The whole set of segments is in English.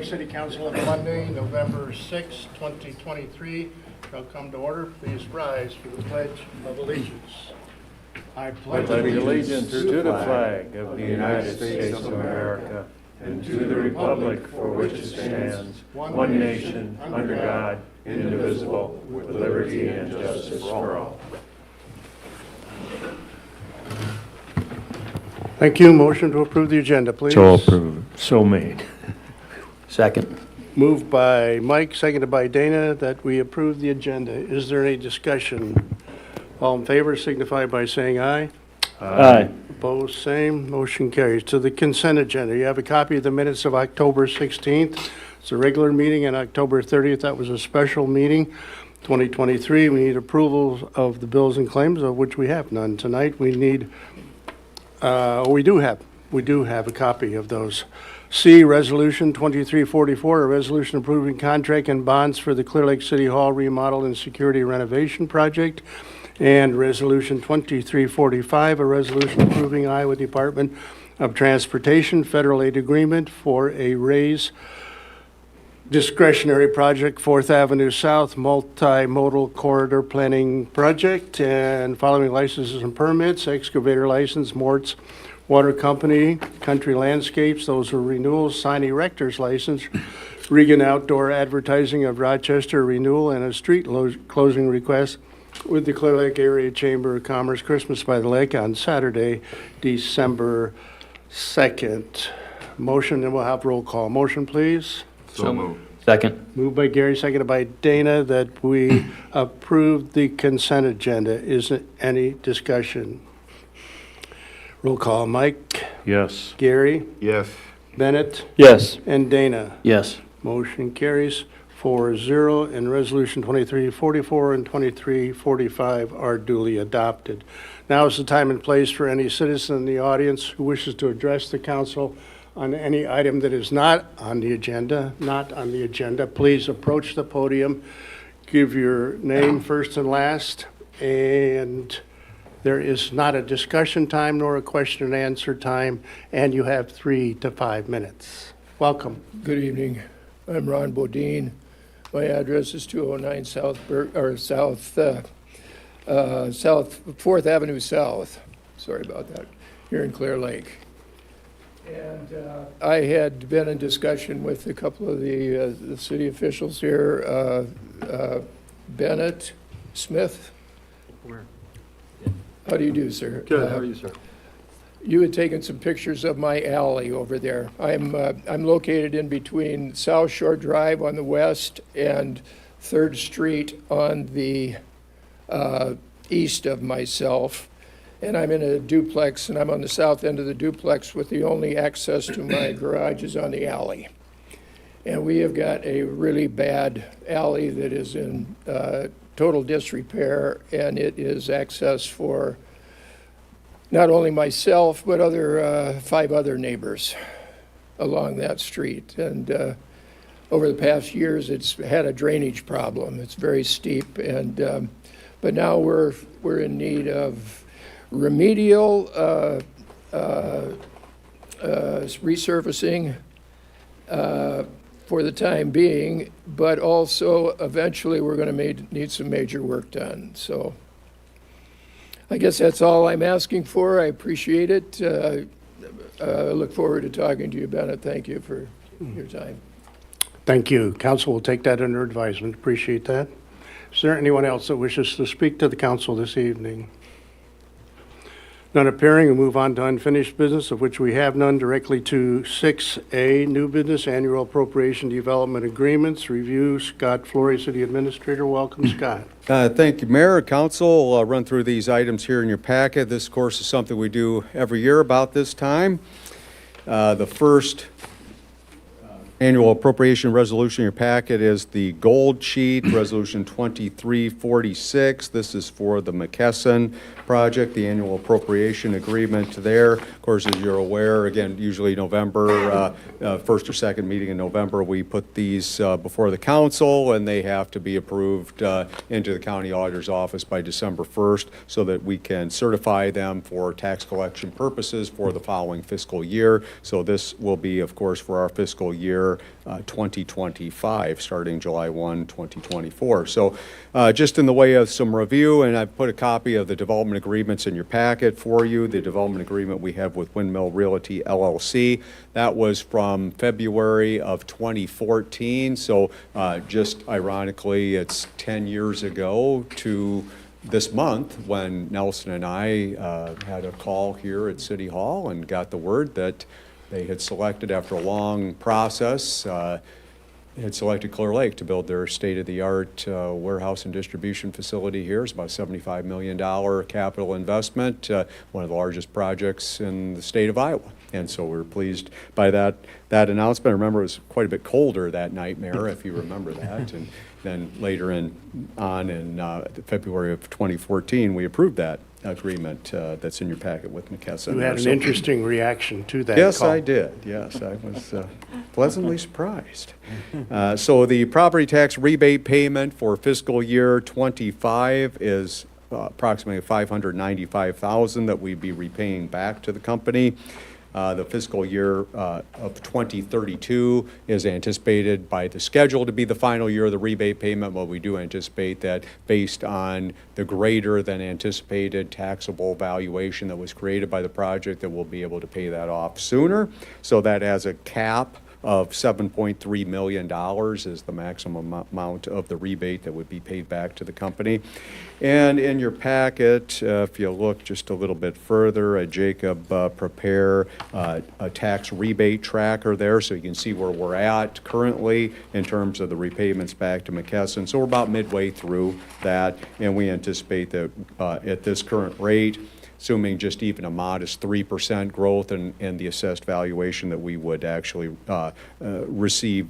Lake City Council of Monday, November 6, 2023 shall come to order. Please rise for the Pledge of Allegiance. I pledge allegiance to the flag of the United States of America and to the republic for which it stands, one nation, under God, indivisible, with liberty and justice for all. Thank you. Motion to approve the agenda, please. So approved. So made. Second. Moved by Mike, seconded by Dana, that we approve the agenda. Is there any discussion? All in favor signify by saying aye. Aye. Opposed, same. Motion carries. To the consent agenda, you have a copy of the minutes of October 16th. It's a regular meeting, and October 30th, that was a special meeting. 2023, we need approval of the bills and claims, of which we have none tonight. We need, we do have a copy of those. C, Resolution 2344, a resolution approving contract and bonds for the Clear Lake City Hall remodel and security renovation project. And Resolution 2345, a resolution approving Iowa Department of Transportation federal aid agreement for a raise discretionary project, 4th Avenue South multimodal corridor planning project. And following licenses and permits: excavator license, Mort's Water Company, Country Landscapes, those are renewals. Sign erector's license, Regan Outdoor Advertising of Rochester, renewal, and a street closing request with the Clear Lake Area Chamber of Commerce, Christmas by the Lake on Saturday, December 2nd. Motion, and we'll have roll call. Motion, please. So moved. Second. Moved by Gary, seconded by Dana, that we approve the consent agenda. Is there any discussion? Roll call. Mike? Yes. Gary? Yes. Bennett? Yes. And Dana? Yes. Motion carries 4-0, and Resolution 2344 and 2345 are duly adopted. Now is the time and place for any citizen in the audience who wishes to address the council on any item that is not on the agenda. Please approach the podium, give your name first and last, and there is not a discussion time nor a question and answer time, and you have 3 to 5 minutes. Welcome. Good evening. I'm Ron Bodine. My address is 209 South 4th Avenue South. Sorry about that. Here in Clear Lake. And I had been in discussion with a couple of the city officials here, Bennett, Smith. Where? How do you do, sir? Good. How are you, sir? You had taken some pictures of my alley over there. I'm located in between South Shore Drive on the west and 3rd Street on the east of myself. And I'm in a duplex, and I'm on the south end of the duplex with the only access to my garage is on the alley. And we have got a really bad alley that is in total disrepair, and it is access for not only myself, but 5 other neighbors along that street. And over the past years, it's had a drainage problem. It's very steep, and but now we're in need of remedial resurfacing for the time being, but also eventually we're going to need some major work done. So I guess that's all I'm asking for. I appreciate it. I look forward to talking to you, Bennett. Thank you for your time. Thank you. Council will take that under advisement. Appreciate that. Is there anyone else that wishes to speak to the council this evening? None appearing, we'll move on to unfinished business, of which we have none. Directly to 6A, new business, annual appropriation development agreements review. Scott Flory, City Administrator. Welcome, Scott. Thank you, Mayor. Council, I'll run through these items here in your packet. This, of course, is something we do every year about this time. The first annual appropriation resolution in your packet is the gold sheet, Resolution 2346. This is for the McKesson project, the annual appropriation agreement there. Of course, as you're aware, again, usually November, first or second meeting in November, we put these before the council, and they have to be approved into the county auditor's office by December 1st so that we can certify them for tax collection purposes for the following fiscal year. So this will be, of course, for our fiscal year year 2025, starting July 1, 2024. So just in the way of some review, and I've put a copy of the development agreements in your packet for you. The development agreement we have with Windmill Realty LLC, that was from February of 2014. So just ironically, it's 10 years ago to this month when Nelson and I had a call here at City Hall and got the word that they had selected, after a long process, had selected Clear Lake to build their state-of-the-art warehouse and distribution facility here. It's about a $75 million capital investment, one of the largest projects in the state of Iowa. And so we're pleased by that announcement. I remember it was quite a bit colder that night, Mayor, if you remember that. And then later in February of 2014, we approved that agreement that's in your packet with McKesson. You had an interesting reaction to that Yes, call. I did. Yes, I was pleasantly surprised. So the property tax rebate payment for fiscal year '25 is approximately $595,000 that we'd be repaying back to the company. The fiscal year of 2032 is anticipated by the schedule to be the final year of the rebate payment, but we do anticipate that based on the greater than anticipated taxable valuation that was created by the project, that we'll be able to pay that off sooner. So that has a cap of $7.3 million is the maximum amount of the rebate that would be paid back to the company. And in your packet, if you look just a little bit further, Jacob prepare a tax rebate tracker there so you can see where we're at currently in terms of the repayments back to McKesson. So we're about midway through that, and we anticipate that at this current rate, assuming just even a modest 3% growth in the assessed valuation, that we would actually receive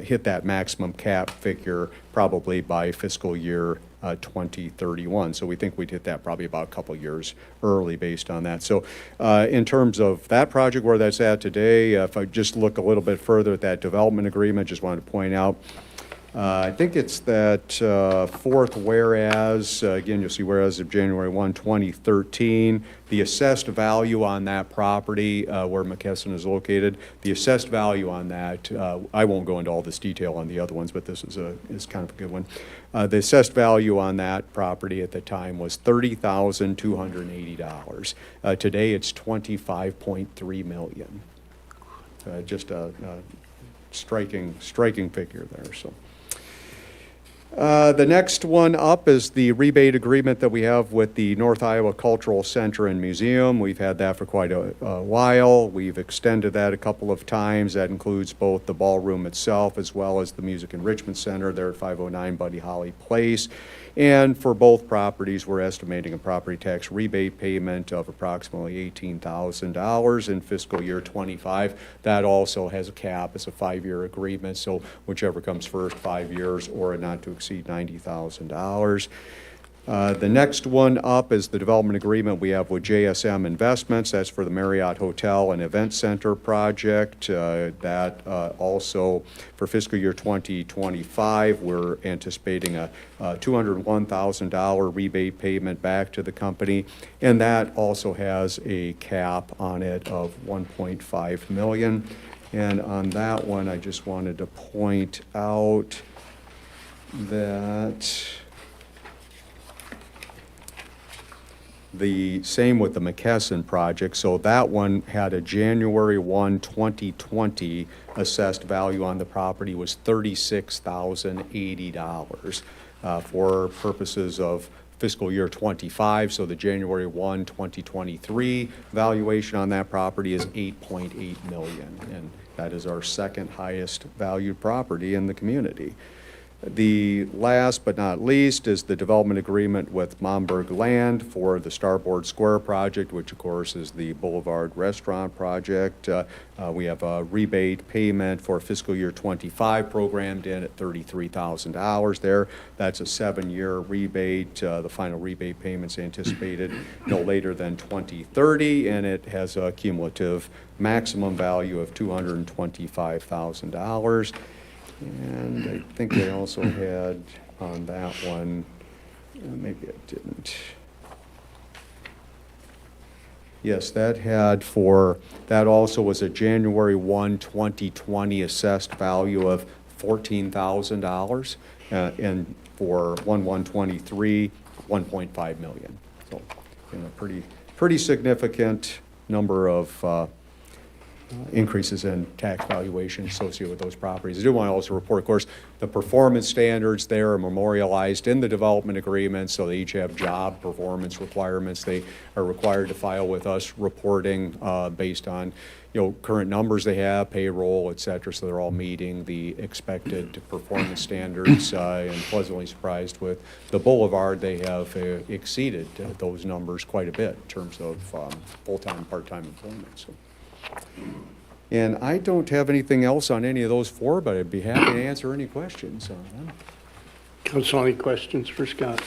hit that maximum cap figure probably by fiscal year 2031. So we think we'd hit that probably about a couple years early based on that. So in terms of that project, where that's at today, if I just look a little bit further at that development agreement, just wanted to point out, I think it's that fourth whereas, again, you'll see whereas of January 1, 2013, the assessed value on that property where McKesson is located, the assessed value on that, I won't go into all this detail on the other ones, but this is kind of a good one. The assessed value on that property at the time was $30,280. Today it's $25.3 million. Just a striking figure there. So. The next one up is the rebate agreement that we have with the North Iowa Cultural Center and Museum. We've had that for quite a while. We've extended that a couple of times. That includes both the ballroom itself as well as the Music Enrichment Center there at 509 Buddy Holly Place. And for both properties, we're estimating a property tax rebate payment of approximately $18,000 in fiscal year '25. That also has a cap. It's a 5-year agreement, so whichever comes first, 5 years or not to exceed $90,000. The next one up is the development agreement we have with JSM Investments. That's for the Marriott Hotel and Event Center project. That also for fiscal year 2025, we're anticipating a $201,000 rebate payment back to the company, and that also has a cap on it of $1.5 million. And on that one, I just wanted to point out that the same with the McKesson project. So that one had a January 1, 2020 assessed value on the property was $36,080 for purposes of fiscal year '25. So the January 1, 2023 valuation on that property is $8.8 million, and that is our second highest valued property in the community. The last but not least is the development agreement with Momberg Land for the Starboard Square project, which of course is the Boulevard Restaurant project. We have a rebate payment for fiscal year '25 programmed in at $33,000 there. That's a 7-year rebate. The final rebate payment's anticipated no later than 2030, and it has a cumulative maximum value of $225,000. And I think they also had on that one, maybe I didn't. Yes, that also was a January 1, 2020 assessed value of $14,000, and for 1/1/23, 1.5 million. So, pretty significant number of increases in tax valuation associated with those properties. I do want to also report, of course, the performance standards there are memorialized in the development agreement, so they each have job performance requirements. They are required to file with us reporting based on, current numbers they have, payroll, et cetera, so they're all meeting the expected performance standards, and pleasantly surprised with the Boulevard. They have exceeded those numbers quite a bit in terms of full-time, part-time employment. So. And I don't have anything else on any of those four, but I'd be happy to answer any questions on them. Council, any questions for Scott?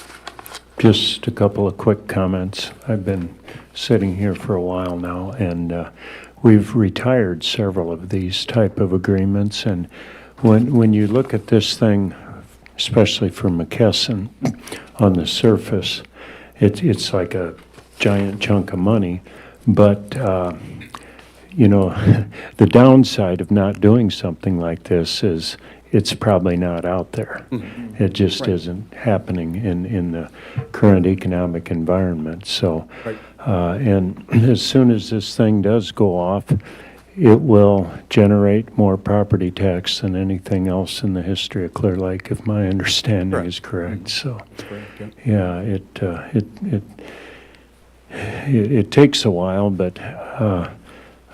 Just a couple of quick comments. I've been sitting here for a while now, and we've retired several of these type of agreements. And when you look at this thing, especially for McKesson, on the surface, it's like a giant chunk of money. But the downside of not doing something like this is it's probably not out there. Mm-hmm. It just right. isn't happening in the current economic environment. So, right. And as soon as this thing does go off, it will generate more property tax than anything else in the history of Clear Lake, if my understanding is correct. Mm-hmm. So, correct, yeah, it takes a while, but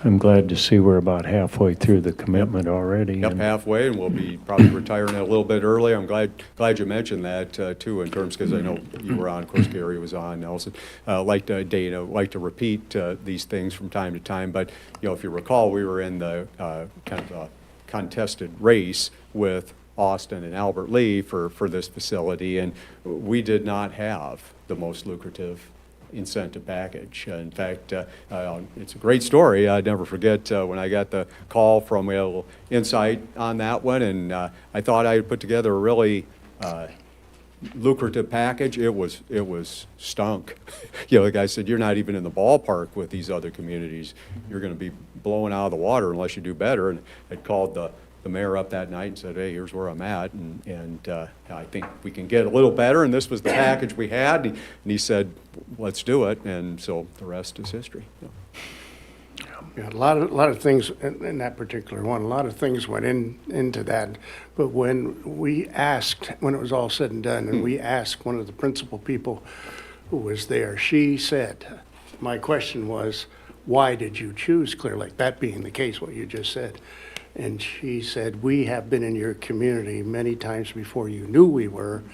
I'm glad to see we're about halfway through the commitment already. Yep, halfway, and we'll be probably retiring it a little bit early. I'm glad you mentioned that too, in terms, because I know you were on, of course, Gary was on, Nelson. Dana, like to repeat these things from time to time, but if you recall, we were in the kind of a contested race with Austin and Albert Lee for this facility, and we did not have the most lucrative incentive package. In fact, it's a great story. I'd never forget when I got the call from, we had a little insight on that one, and I thought I had put together a really lucrative package. It was stunk. The guy said, "You're not even in the ballpark with these other communities. You're going to be blowing out of the water unless you do better." And I called the mayor up that night and said, "Hey, here's where I'm at, and I think we can get a little better." And this was the package we had. And he said, "Let's do it." And so the rest is history. Yeah, a lot of things in that particular one. A lot of things went into that. But when it was all said and done, and we asked one of the principal people who was there, she said, "My question was, why did you choose Clear Lake?" That being the case, what you just said. And she said, "We have been in your community many times before you knew we were,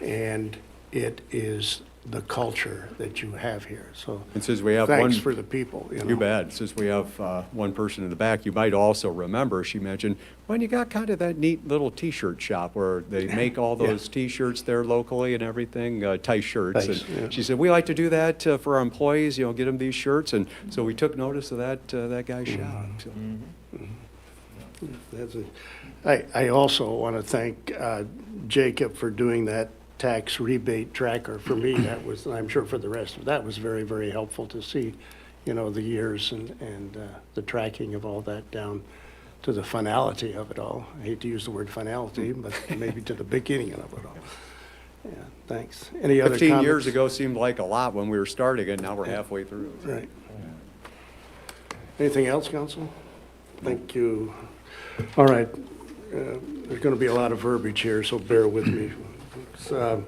and it is the culture that you have here." So and since we have thanks for the people. You bet. Since we have one person in the back, you might also remember, she mentioned, when you got kind of that neat little T-shirt shop where they make all those T-shirts there locally and everything, Tice shirts. Tice, and she said, "We like to do that for our employees, get them these shirts." And so we took notice of that guy's shop. So. Mm-hmm. I also want to thank Jacob for doing that tax rebate tracker for me. That was, I'm sure for the rest of that was very, very helpful to see, the years and the tracking of all that down to the finality of it all. I hate to use the word finality, but maybe to the beginning of it all. Yeah, thanks. Any other 15 comments? years ago seemed like a lot when we were starting it. Now we're halfway through. Right. Anything else, Council? Thank you. All right, there's going to be a lot of verbiage here, so bear with me. Let's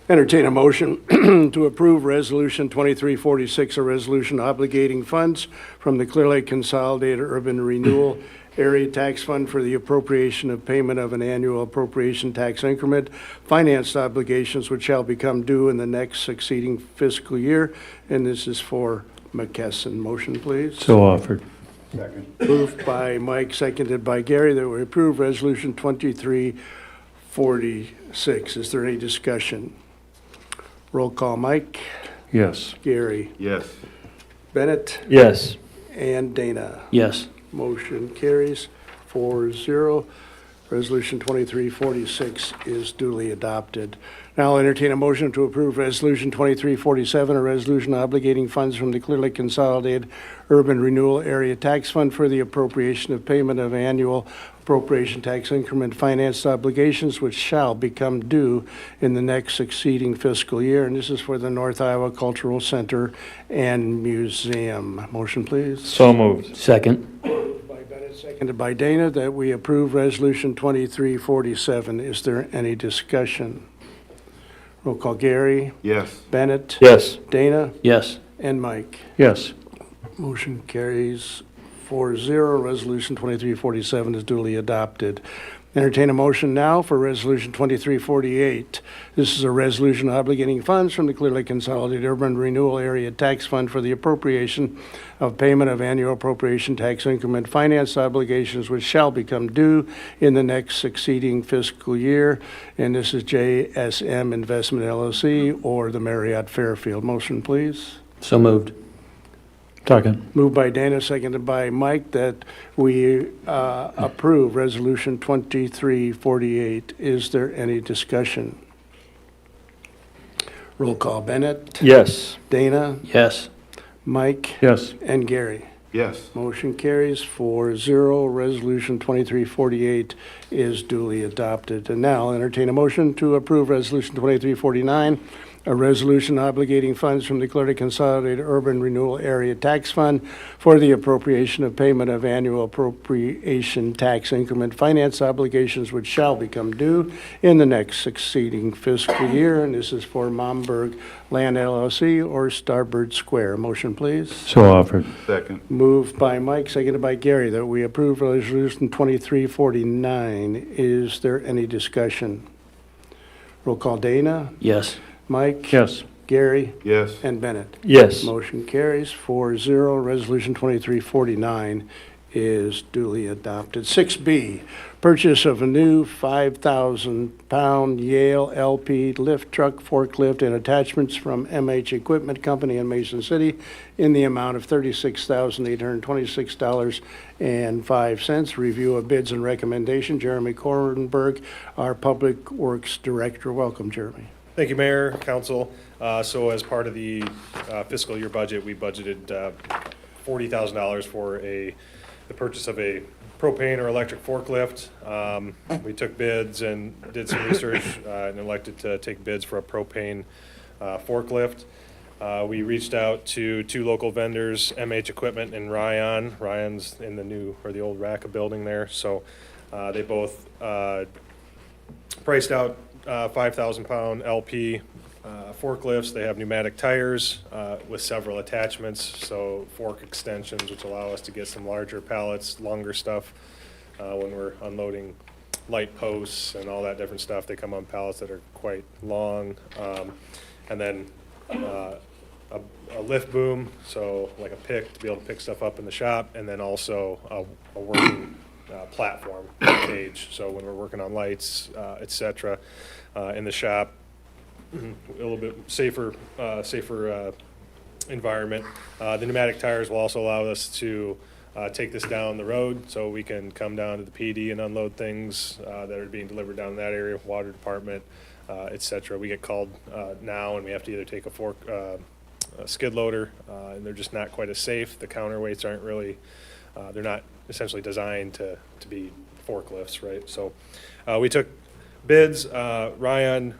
entertain a motion to approve Resolution 2346, a resolution obligating funds from the Clear Lake Consolidated Urban Renewal Area Tax Fund for the appropriation of payment of an annual appropriation tax increment, financed obligations which shall become due in the next succeeding fiscal year, and this is for McKesson. Motion, please. So offered. Second. Moved by Mike, seconded by Gary, that we approve Resolution 2346. Is there any discussion? Roll call, Mike. Yes. Gary. Yes. Bennett. Yes. And Dana. Yes. Motion carries 4-0. Resolution 2346 is duly adopted. Now I'll entertain a motion to approve Resolution 2347, a resolution obligating funds from the Clear Lake Consolidated Urban Renewal Area Tax Fund for the appropriation of payment of annual appropriation tax increment finance obligations which shall become due in the next succeeding fiscal year. And this is for the North Iowa Cultural Center and Museum. Motion, please. So moved. Second. By Bennett, seconded by Dana, that we approve Resolution 2347. Is there any discussion? Roll call, Gary, Yes. Bennett, Yes. Dana, Yes. and Mike. Yes. Motion carries 4-0. Resolution 2347 is duly adopted. Entertain a motion now for Resolution 2348. This is a resolution obligating funds from the Clear Lake Consolidated Urban Renewal Area Tax Fund for the appropriation of payment of annual appropriation tax increment finance obligations which shall become due in the next succeeding fiscal year. And this is JSM Investment LLC or the Marriott Fairfield. Motion, please. So moved. Second. Moved by Dana, seconded by Mike, that we approve Resolution 2348. Is there any discussion? Roll call, Bennett, Yes. Dana, Yes. Mike, Yes. and Gary. Yes. Motion carries 4-0. Resolution 2348 is duly adopted. And now I'll entertain a motion to approve Resolution 2349, a resolution obligating funds from the Clear Lake Consolidated Urban Renewal Area Tax Fund for the appropriation of payment of annual appropriation tax increment finance obligations which shall become due in the next succeeding fiscal year. And this is for Momberg Land LLC or Starboard Square. Motion, please. So offered. Second. Moved by Mike, seconded by Gary, that we approve Resolution 2349. Is there any discussion? Roll call, Dana, Yes. Mike, Yes. Gary, Yes. and Bennett. Yes. Motion carries 4-0. Resolution 2349 is duly adopted. 6B, purchase of a new 5,000-pound Yale LP lift truck, forklift, and attachments from MH Equipment Company in Mason City in the amount of $36,826.05. Review of bids and recommendation. Jeremy Kornberg, our Public Works Director. Welcome, Jeremy. Thank you, Mayor, Council. So as part of the fiscal year budget, we budgeted $40,000 for the purchase of a propane or electric forklift. We took bids and did some research and elected to take bids for a propane forklift. We reached out to two local vendors, MH Equipment and Ryan. Ryan's in the old RACA building there. So they both priced out 5,000-pound LP forklifts. They have pneumatic tires with several attachments, so fork extensions, which allow us to get some larger pallets, longer stuff when we're unloading light posts and all that different stuff. They come on pallets that are quite long. And then a lift boom, so like a pick to be able to pick stuff up in the shop, and then also a working platform cage. So when we're working on lights, et cetera, in the shop, a little bit safer environment. The pneumatic tires will also allow us to take this down the road, so we can come down to the PD and unload things that are being delivered down in that area, water department, et cetera. We get called now, and we have to either take a skid loader, and they're just not quite as safe. The counterweights aren't really, they're not essentially designed to be forklifts, right? So we took bids. Ryan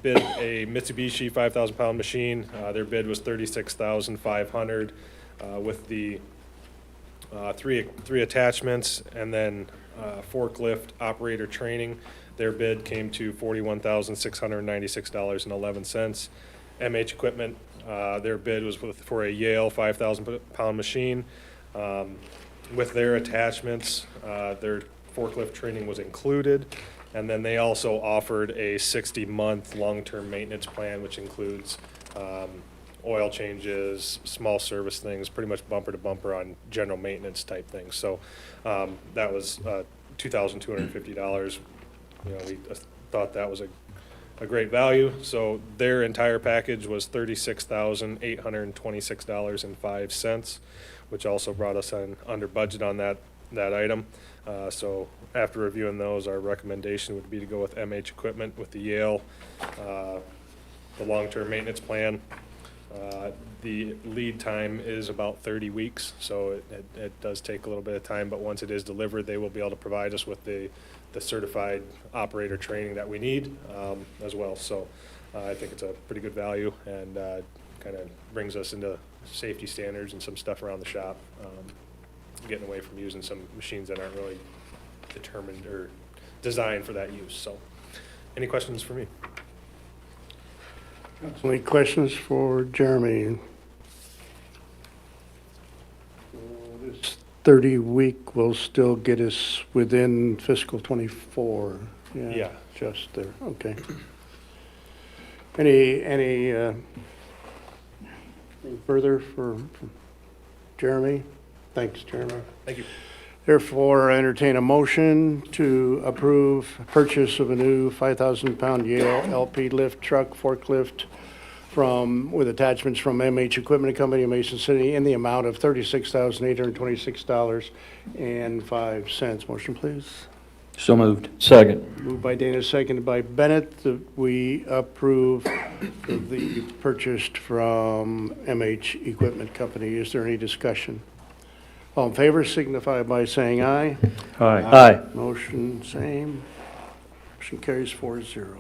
bid a Mitsubishi 5,000-pound machine. Their bid was $36,500 with the three attachments, and then forklift operator training. Their bid came to $41,696.11. MH Equipment, their bid was for a Yale 5,000-pound machine. With their attachments, their forklift training was included, and then they also offered a 60-month long-term maintenance plan, which includes oil changes, small service things, pretty much bumper to bumper on general maintenance type things. So that was $2,250. You know, we thought that was a great value. So their entire package was $36,826.05, which also brought us under budget on that that item. So after reviewing those, our recommendation would be to go with MH Equipment with the Yale, the long-term maintenance plan. The lead time is about 30 weeks, so it does take a little bit of time, but once it is delivered, they will be able to provide us with the certified operator training that we need as well. So I think it's a pretty good value and kind of brings us into safety standards and some stuff around the shop, getting away from using some machines that aren't really determined or designed for that use. So any questions for me? Any questions for Jeremy? This 30-week will still get us within fiscal '24. Yeah. Just there, okay. Anything further for Jeremy? Thanks, Jeremy. Thank you. Therefore, I entertain a motion to approve purchase of a new 5,000-pound Yale LP lift truck forklift with attachments from MH Equipment Company of Mason City in the amount of $36,826.05. Motion, please. So moved. Second. Moved by Dana, seconded by Bennett, that we approve the purchased from MH Equipment Company. Is there any discussion? All in favor signify by saying aye. Aye. Motion same. Motion carries 4-0.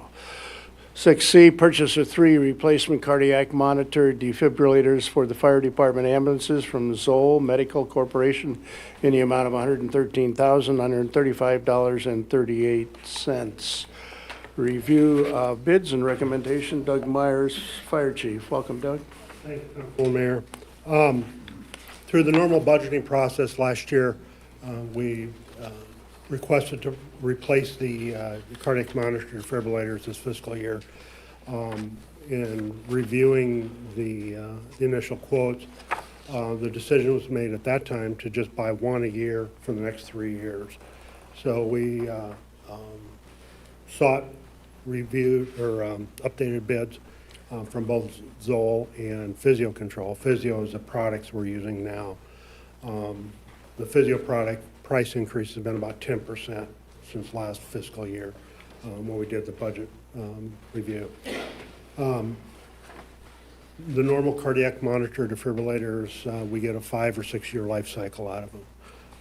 6C, purchase of 3 replacement cardiac monitor defibrillators for the fire department ambulances from Zoll Medical Corporation in the amount of $113,135.38. Review of bids and recommendation, Doug Myers, Fire Chief. Welcome, Doug. Thank you, Council Mayor. Through the normal budgeting process last year, we requested to replace the cardiac monitor defibrillators this fiscal year. In reviewing the initial quotes, the decision was made at that time to just buy one a year for the next 3 years. So we sought, reviewed, or updated bids from both Zoll and Physio Control. Physio is the products we're using now. The Physio product price increase has been about 10% since last fiscal year when we did the budget review. The normal cardiac monitor defibrillators, we get a 5 or 6 year life cycle out of them.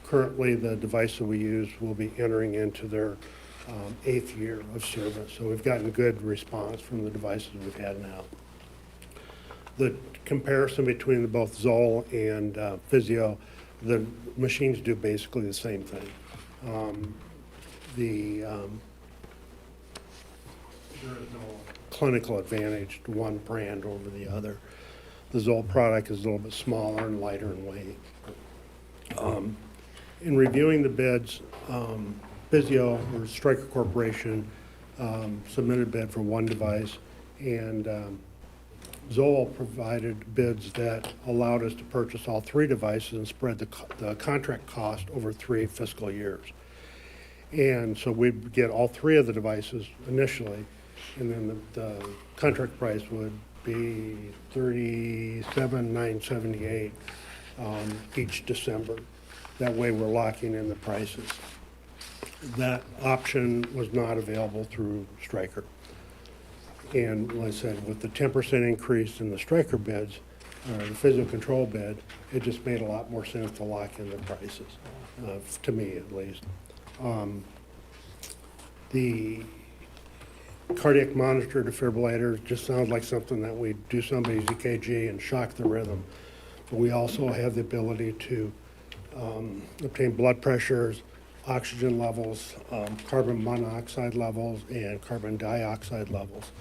Currently, the device that we use will be entering into their 8th year of service, so we've gotten good response from the devices we've had now. The comparison between both Zoll and Physio, the machines do basically the same thing. There is no clinical advantage to one brand over the other. The Zoll product is a little bit smaller and lighter in weight. In reviewing the bids, Physio, or Stryker Corporation, submitted a bid for one device, and Zoll provided bids that allowed us to purchase all 3 devices and spread the contract cost over 3 fiscal years. And so we'd get all 3 of the devices initially, and then the contract price would be $37,978 each December. That way we're locking in the prices. That option was not available through Stryker. And like I said, with the 10% increase in the Stryker bids, the Physio Control bid, it just made a lot more sense to lock in the prices, to me at least. The cardiac monitor defibrillator just sounds like something that we do somebody's EKG and shock the rhythm. But we also have the ability to obtain blood pressures, oxygen levels, carbon monoxide levels, and carbon dioxide levels.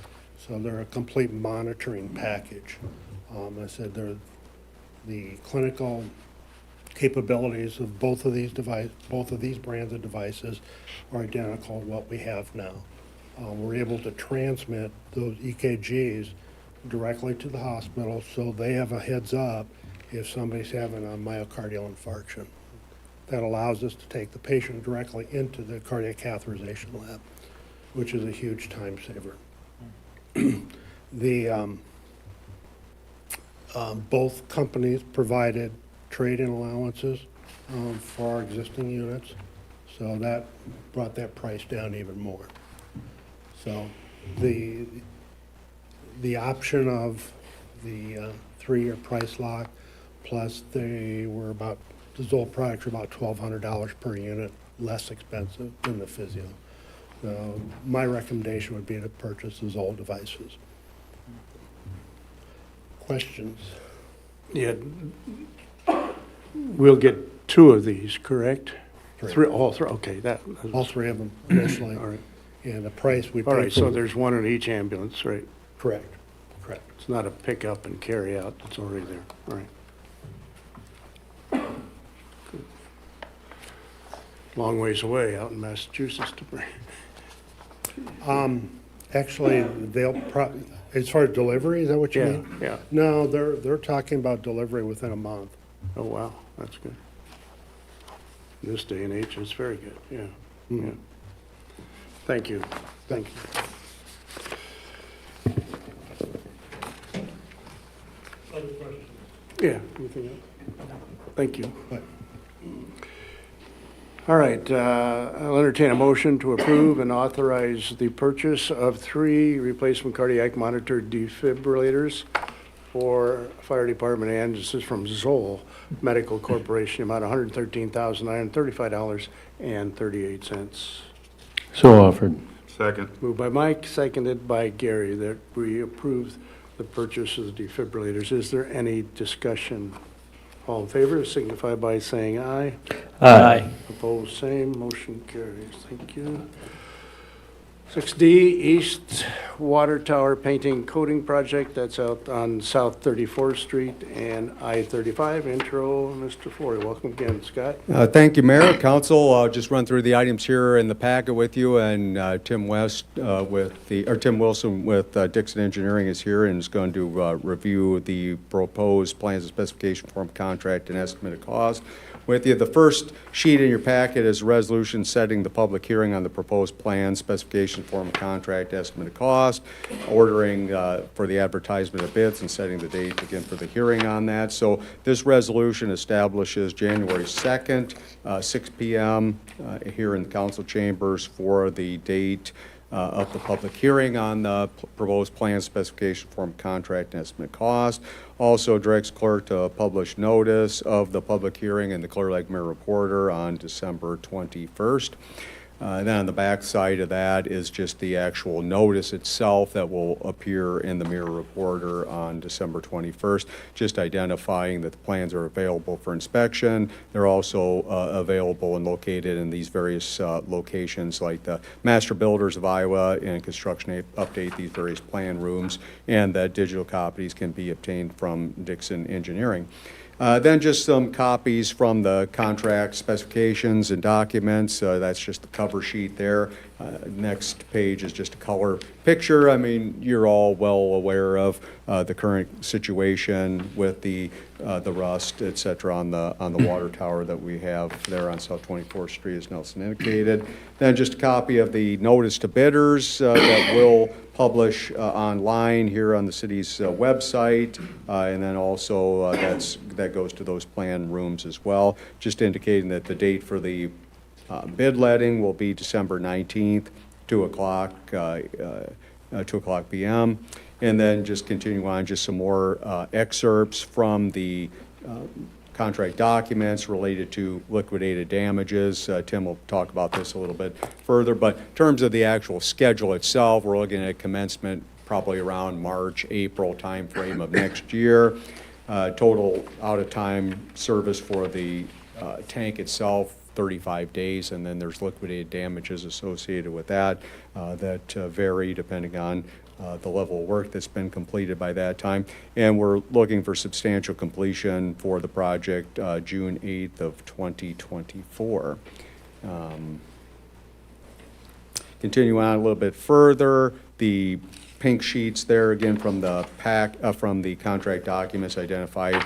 So they're a complete monitoring package. I said the clinical capabilities of both of these brands of devices are identical to what we have now. We're able to transmit those EKGs directly to the hospital, so they have a heads up if somebody's having a myocardial infarction. That allows us to take the patient directly into the cardiac catheterization lab, which is a huge time saver. Both companies provided trade-in allowances for our existing units. So that brought that price down even more. So the option of the 3-year price lock, plus the Zoll products are about $1,200 per unit, less expensive than the Physio. My recommendation would be to purchase the Zoll devices. Questions? Yeah, we'll get 2 of these, correct? All three, okay, All 3 of them initially. all right. And the price we All pay right, so for. there's 1 in each ambulance, right? Correct. It's not a pick up and carry out, it's already there, all right. Long ways away out in Massachusetts to bring. Actually, as far as delivery, is that what you Yeah, mean? yeah. No, they're talking about delivery within a month. Oh, wow, that's good. In this day and age, it's very good, yeah, yeah. Thank you, thank you. Yeah, anything else? Thank you. But All right, I'll entertain a motion to approve and authorize the purchase of 3 replacement cardiac monitor defibrillators for fire department, and this is from Zoll Medical Corporation, amount of $113,935.38. So offered. Second. Moved by Mike, seconded by Gary, that we approve the purchase of the defibrillators. Is there any discussion? All in favor signify by saying aye. Aye. Opposed, same. Motion carries. Thank you. 6D, East Water Tower Painting Coating Project. That's out on South 34th Street and I-35. Intro, Mr. Flory. Welcome again, Scott. Thank you, Mayor, Council. I'll just run through the items here in the packet with you, and Tim Wilson with Dixon Engineering is here and is going to review the proposed plans and specification form contract and estimate of cost with you. The first sheet in your packet is a resolution setting the public hearing on the proposed plan, specification form of contract, estimate of cost, ordering for the advertisement of bids, and setting the date again for the hearing on that. So this resolution establishes January 2nd, 6 p.m. Here in the council chambers for the date of the public hearing on the proposed plan, specification form, contract, and estimate cost. Also directs clerk to publish notice of the public hearing in the Clear Lake Mirror Reporter on December 21st. Then on the back side of that is just the actual notice itself that will appear in the Mirror Reporter on December 21st, just identifying that the plans are available for inspection. They're also available and located in these various locations like the Master Builders of Iowa and Construction Update, these various plan rooms, and that digital copies can be obtained from Dixon Engineering. Then just some copies from the contract specifications and documents. That's just the cover sheet there. Next page is just a color picture. I mean, you're all well aware of the current situation with the rust, et cetera, on the water tower that we have there on South 24th Street, as Nelson indicated. Then just a copy of the notice to bidders that will publish online here on the city's website, and then also that goes to those plan rooms as well, just indicating that the date for the bid letting will be December 19th, 2 o'clock p.m. And then just continue on, just some more excerpts from the contract documents related to liquidated damages. Tim will talk about this a little bit further, but in terms of the actual schedule itself, we're looking at commencement probably around March, April timeframe of next year. Total out-of-time service for the tank itself, 35 days, and then there's liquidated damages associated with that that vary depending on the level of work that's been completed by that time. And we're looking for substantial completion for the project June 8th of 2024. Continue on a little bit further, the pink sheets there again from the from the contract documents identify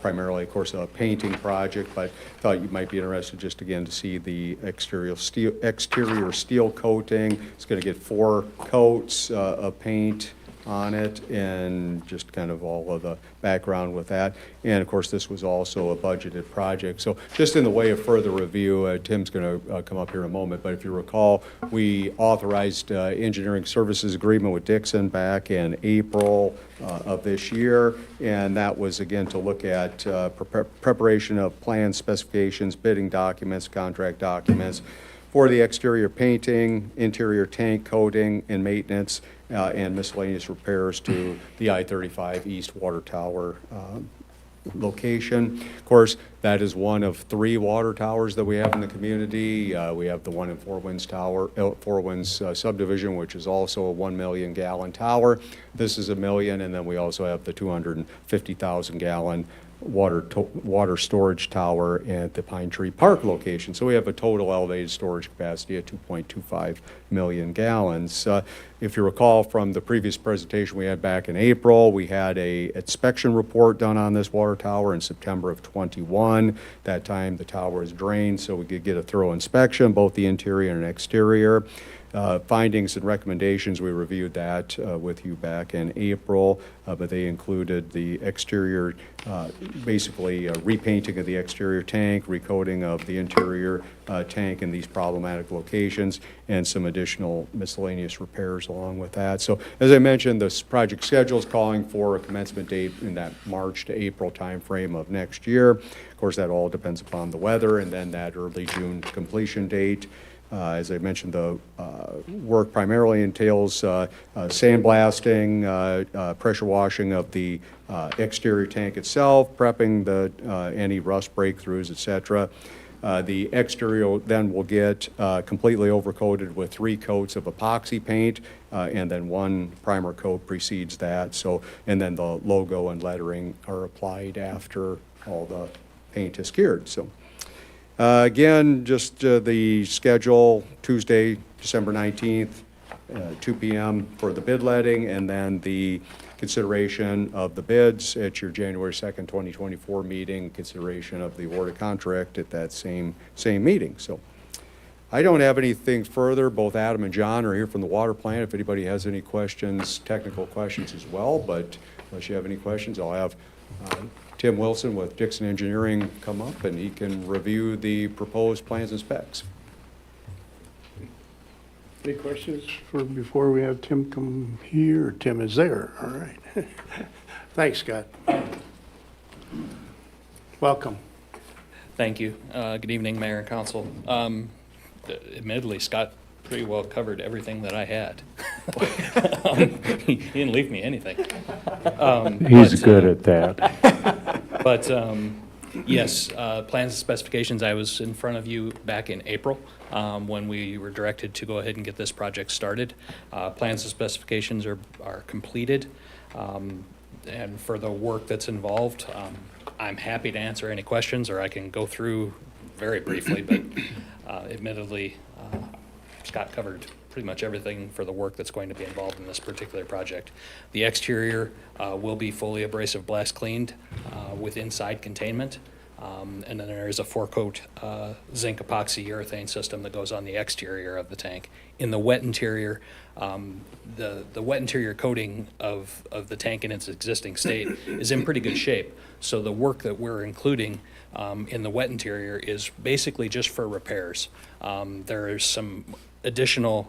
primarily, of course, a painting project, but thought you might be interested just again to see the exterior steel coating. It's going to get 4 coats of paint on it, and just kind of all of the background with that. And of course, this was also a budgeted project. So just in the way of further review, Tim's going to come up here in a moment, but if you recall, we authorized engineering services agreement with Dixon back in April of this year, and that was again to look at preparation of plans, specifications, bidding documents, contract documents for the exterior painting, interior tank coating and maintenance, and miscellaneous repairs to the I-35 East Water Tower location. Of course, that is one of 3 water towers that we have in the community. We have the one in Four Winds subdivision, which is also a 1 million gallon tower. This is 1 million, and then we also have the 250,000 gallon water storage tower at the Pine Tree Park location. So we have a total elevated storage capacity of 2.25 million gallons. If you recall from the previous presentation we had back in April, we had a inspection report done on this water tower in September of 21. That time the tower was drained so we could get a thorough inspection, both the interior and exterior. Findings and recommendations, we reviewed that with you back in April, but they included the exterior, basically repainting of the exterior tank, recoating of the interior tank in these problematic locations, and some additional miscellaneous repairs along with that. So as I mentioned, this project schedule is calling for a commencement date in that March to April timeframe of next year. Of course, that all depends upon the weather, and then that early June completion date. As I mentioned, the work primarily entails sandblasting, pressure washing of the exterior tank itself, prepping any rust breakthroughs, et cetera. The exterior then will get completely overcoated with 3 coats of epoxy paint, and then 1 primer coat precedes that. So, and then the logo and lettering are applied after all the paint is cured. So. Again, just the schedule, Tuesday, December 19th, 2 p.m. for the bid letting, and then the consideration of the bids at your January 2nd, 2024 meeting, consideration of the award of contract at that same meeting. So I don't have anything further. Both Adam and John are here from the water plant. If anybody has any questions, technical questions as well, but unless you have any questions, I'll have Tim Wilson with Dixon Engineering come up, and he can review the proposed plans and specs. Any questions before we have Tim come here? Tim is there, all right. Thanks, Scott. Welcome. Thank you. Good evening, Mayor and Council. Admittedly, Scott pretty well covered everything that I had. He didn't leave me anything. He's good at that. But yes, plans and specifications, I was in front of you back in April when we were directed to go ahead and get this project started. Plans and specifications are completed. And for the work that's involved, I'm happy to answer any questions, or I can go through very briefly, but admittedly, Scott covered pretty much everything for the work that's going to be involved in this particular project. The exterior will be fully abrasive blast cleaned with inside containment. And then there is a 4-coat zinc epoxy urethane system that goes on the exterior of the tank. In the wet interior, the wet interior coating of the tank in its existing state is in pretty good shape. So the work that we're including in the wet interior is basically just for repairs. There is some additional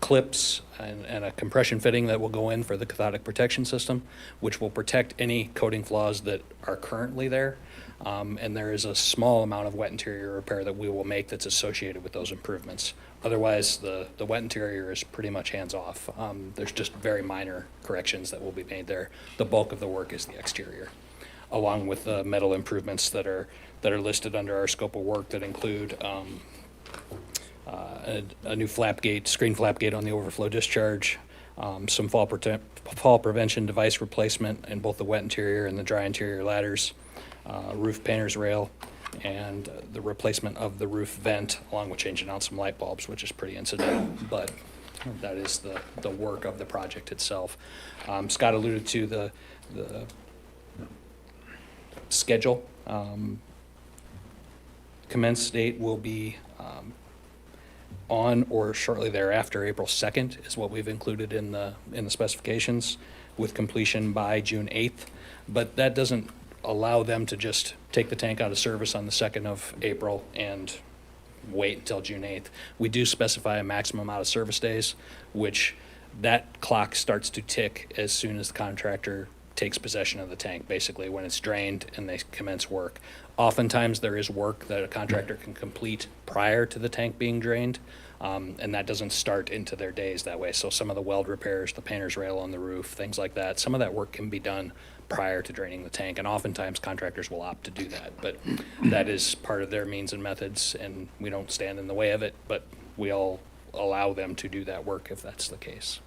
clips and a compression fitting that will go in for the cathodic protection system, which will protect any coating flaws that are currently there. And there is a small amount of wet interior repair that we will make that's associated with those improvements. Otherwise, the wet interior is pretty much hands-off. There's just very minor corrections that will be made there. The bulk of the work is the exterior, along with the metal improvements that are listed under our scope of work that include a new screen flap gate on the overflow discharge, some fall prevention device replacement in both the wet interior and the dry interior ladders, roof painter's rail, and the replacement of the roof vent, along with changing out some light bulbs, which is pretty incidental, but that is the work of the project itself. Scott alluded to the schedule. Commence date will be on or shortly thereafter, April 2nd is what we've included in the specifications, with completion by June 8th. But that doesn't allow them to just take the tank out of service on the 2nd of April and wait until June 8th. We do specify a maximum out of service days, which that clock starts to tick as soon as the contractor takes possession of the tank, basically when it's drained and they commence work. Oftentimes, there is work that a contractor can complete prior to the tank being drained, and that doesn't start into their days that way. So some of the weld repairs, the painter's rail on the roof, things like that, some of that work can be done prior to draining the tank, and oftentimes contractors will opt to do that. But that is part of their means and methods, and we don't stand in the way of it, but we all allow them to do that work if that's the case.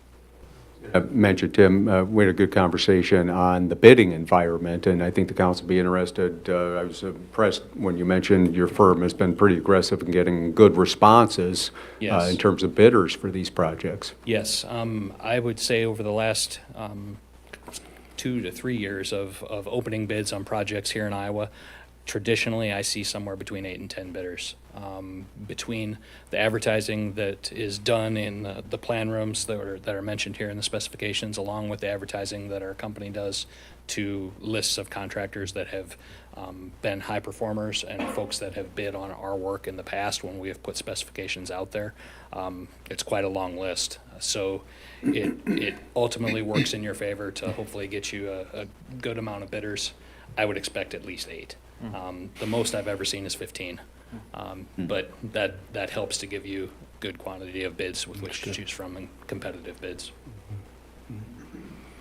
Mentioned, Tim, we had a good conversation on the bidding environment, and I think the council will be interested. I was impressed when you mentioned your firm has been pretty aggressive in getting good responses Yes. in terms of bidders for these projects. Yes, I would say over the last 2 to 3 years of opening bids on projects here in Iowa, traditionally I see somewhere between 8 and 10 bidders. Between the advertising that is done in the plan rooms that are mentioned here in the specifications, along with the advertising that our company does to lists of contractors that have been high performers and folks that have bid on our work in the past when we have put specifications out there, it's quite a long list. So it ultimately works in your favor to hopefully get you a good amount of bidders. I would expect at least 8. The most I've ever seen is 15. But that helps to give you good quantity of bids with which to choose from and competitive bids.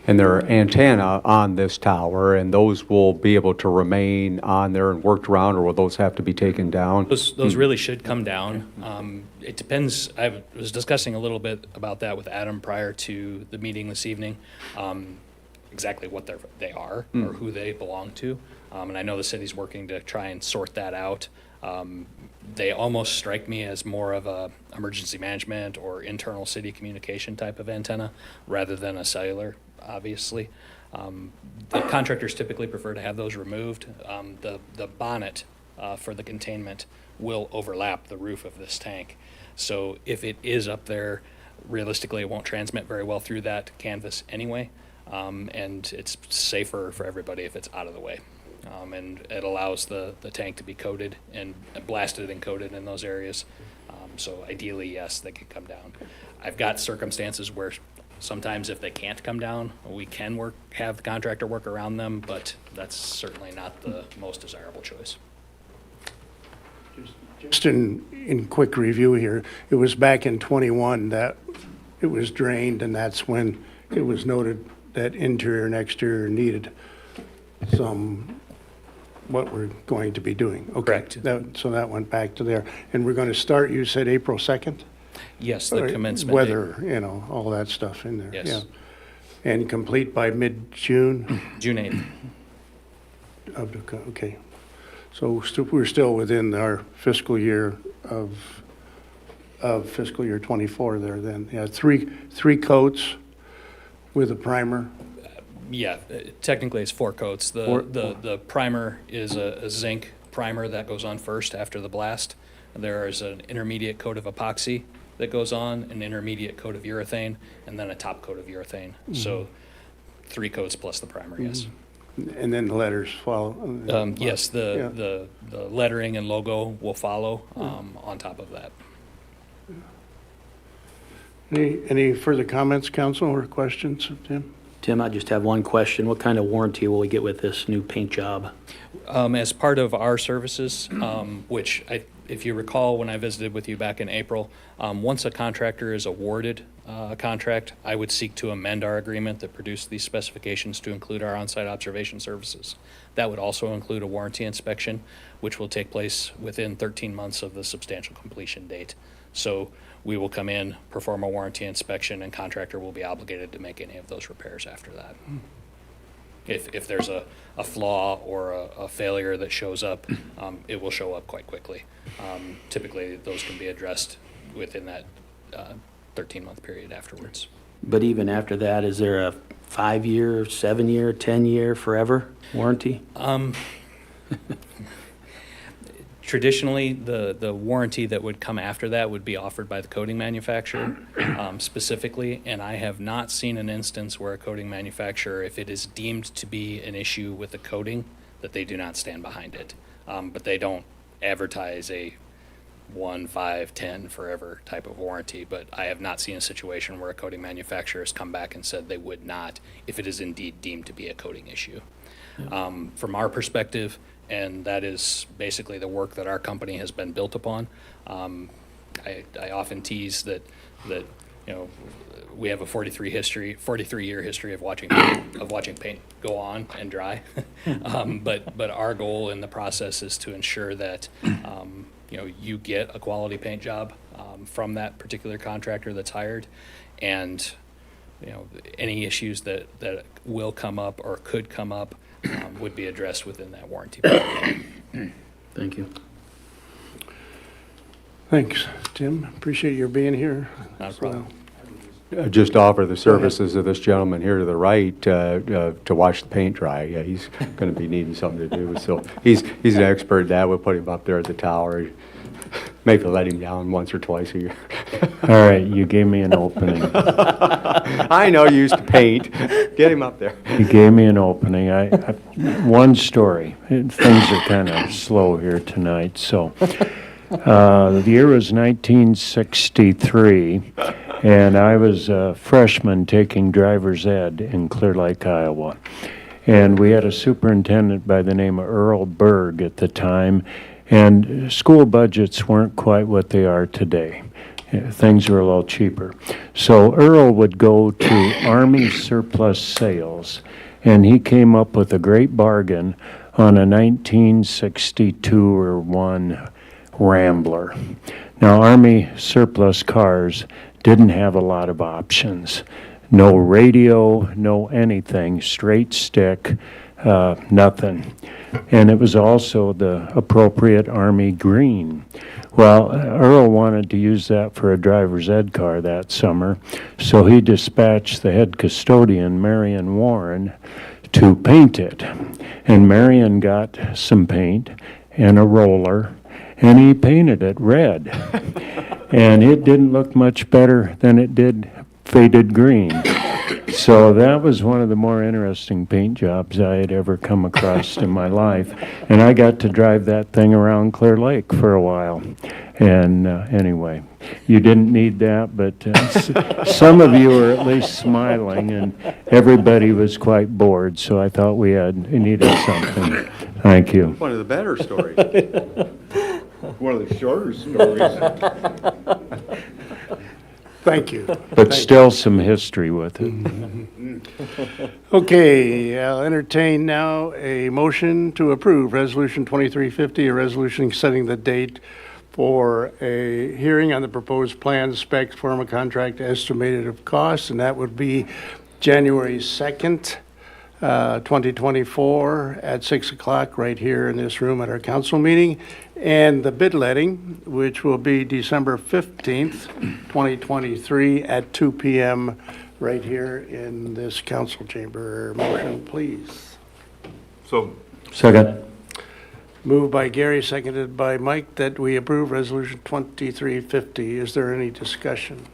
And there are antenna on this tower, and those will be able to remain on there and worked around, or will those have to be taken down? Those really should come down. It depends. I was discussing a little bit about that with Adam prior to the meeting this evening, exactly what they are or who they belong to. And I know the city's working to try and sort that out. They almost strike me as more of a emergency management or internal city communication type of antenna rather than a cellular, obviously. The contractors typically prefer to have those removed. The bonnet for the containment will overlap the roof of this tank. So if it is up there, realistically, it won't transmit very well through that canvas anyway. And it's safer for everybody if it's out of the way. And it allows the tank to be coated and blasted and coated in those areas. So ideally, yes, they can come down. I've got circumstances where sometimes if they can't come down, we can have the contractor work around them, but that's certainly not the most desirable choice. Just in quick review here, it was back in '21 that it was drained, and that's when it was noted that interior and exterior needed what we're going to be doing. Okay. Correct. So that went back to there. And we're going to start, you said April 2nd? Yes, the commencement. Weather, all that stuff in there. Yes. Yeah. And complete by mid-June? June 8th. Okay. So we're still within our fiscal year of fiscal year '24 there then. Yeah, three coats with a primer. Yeah, technically it's 4 coats. The primer is a zinc primer that goes on first after the blast. There is an intermediate coat of epoxy that goes on, an intermediate coat of urethane, and then a top coat of urethane. So 3 coats plus the primer, yes. And then the letters follow. Yes, the lettering and logo will follow on top of that. Any further comments, council, or questions, Tim? Tim, I just have one question. What kind of warranty will we get with this new paint job? As part of our services, which if you recall when I visited with you back in April, once a contractor is awarded a contract, I would seek to amend our agreement that produced these specifications to include our on-site observation services. That would also include a warranty inspection, which will take place within 13 months of the substantial completion date. So we will come in, perform a warranty inspection, and contractor will be obligated to make any of those repairs after that. If there's a flaw or a failure that shows up, it will show up quite quickly. Typically, those can be addressed within that 13-month period afterwards. But even after that, is there a 5-year, 7-year, 10-year, forever warranty? Traditionally, the warranty that would come after that would be offered by the coating manufacturer specifically, and I have not seen an instance where a coating manufacturer, if it is deemed to be an issue with the coating, that they do not stand behind it. But they don't advertise a 1, 5, 10 forever type of warranty, but I have not seen a situation where a coating manufacturer has come back and said they would not if it is indeed deemed to be a coating issue. From our perspective, and that is basically the work that our company has been built upon. I often tease that we have a 43-year history of watching paint go on and dry. But our goal in the process is to ensure that you get a quality paint job from that particular contractor that's hired, and any issues that will come up or could come up would be addressed within that warranty period. Thank you. Thanks, Tim. Appreciate your being here. Not a problem. Just offer the services of this gentleman here to the right to watch the paint dry. Yeah, he's going to be needing something to do. So he's an expert at that. We'll put him up there at the tower. Maybe let him down once or twice a year. All right, you gave me an opening. I know you used to paint. Get him up there. You gave me an opening. One story. Things are kind of slow here tonight. So the year was 1963, and I was a freshman taking driver's ed in Clear Lake, Iowa. And we had a superintendent by the name of Earl Berg at the time, and school budgets weren't quite what they are today. Things were a little cheaper. So Earl would go to Army surplus sales, and he came up with a great bargain on a 1962 or 1 Rambler. Now, Army surplus cars didn't have a lot of options. No radio, no anything, straight stick, nothing. And it was also the appropriate Army green. Well, Earl wanted to use that for a driver's ed car that summer, so he dispatched the head custodian, Marion Warren, to paint it. And Marion got some paint and a roller, and he painted it red. And it didn't look much better than it did faded green. So that was one of the more interesting paint jobs I had ever come across in my life. And I got to drive that thing around Clear Lake for a while. And anyway, you didn't need that, but some of you were at least smiling, and everybody was quite bored, so I thought we needed something. Thank you. One of the better stories. One of the shorter stories. Thank you. But still some history with it. Okay, I'll entertain now a motion to approve Resolution 2350, a resolution setting the date for a hearing on the proposed plan, specs, form of contract, estimated of costs, and that would be January 2nd, 2024 at 6 o'clock right here in this room at our council meeting. And the bid letting, which will be December 15th, 2023 at 2 p.m. right here in this council chamber. Motion, please. So, Second. Moved by Gary, seconded by Mike, that we approve Resolution 2350. Is there any discussion?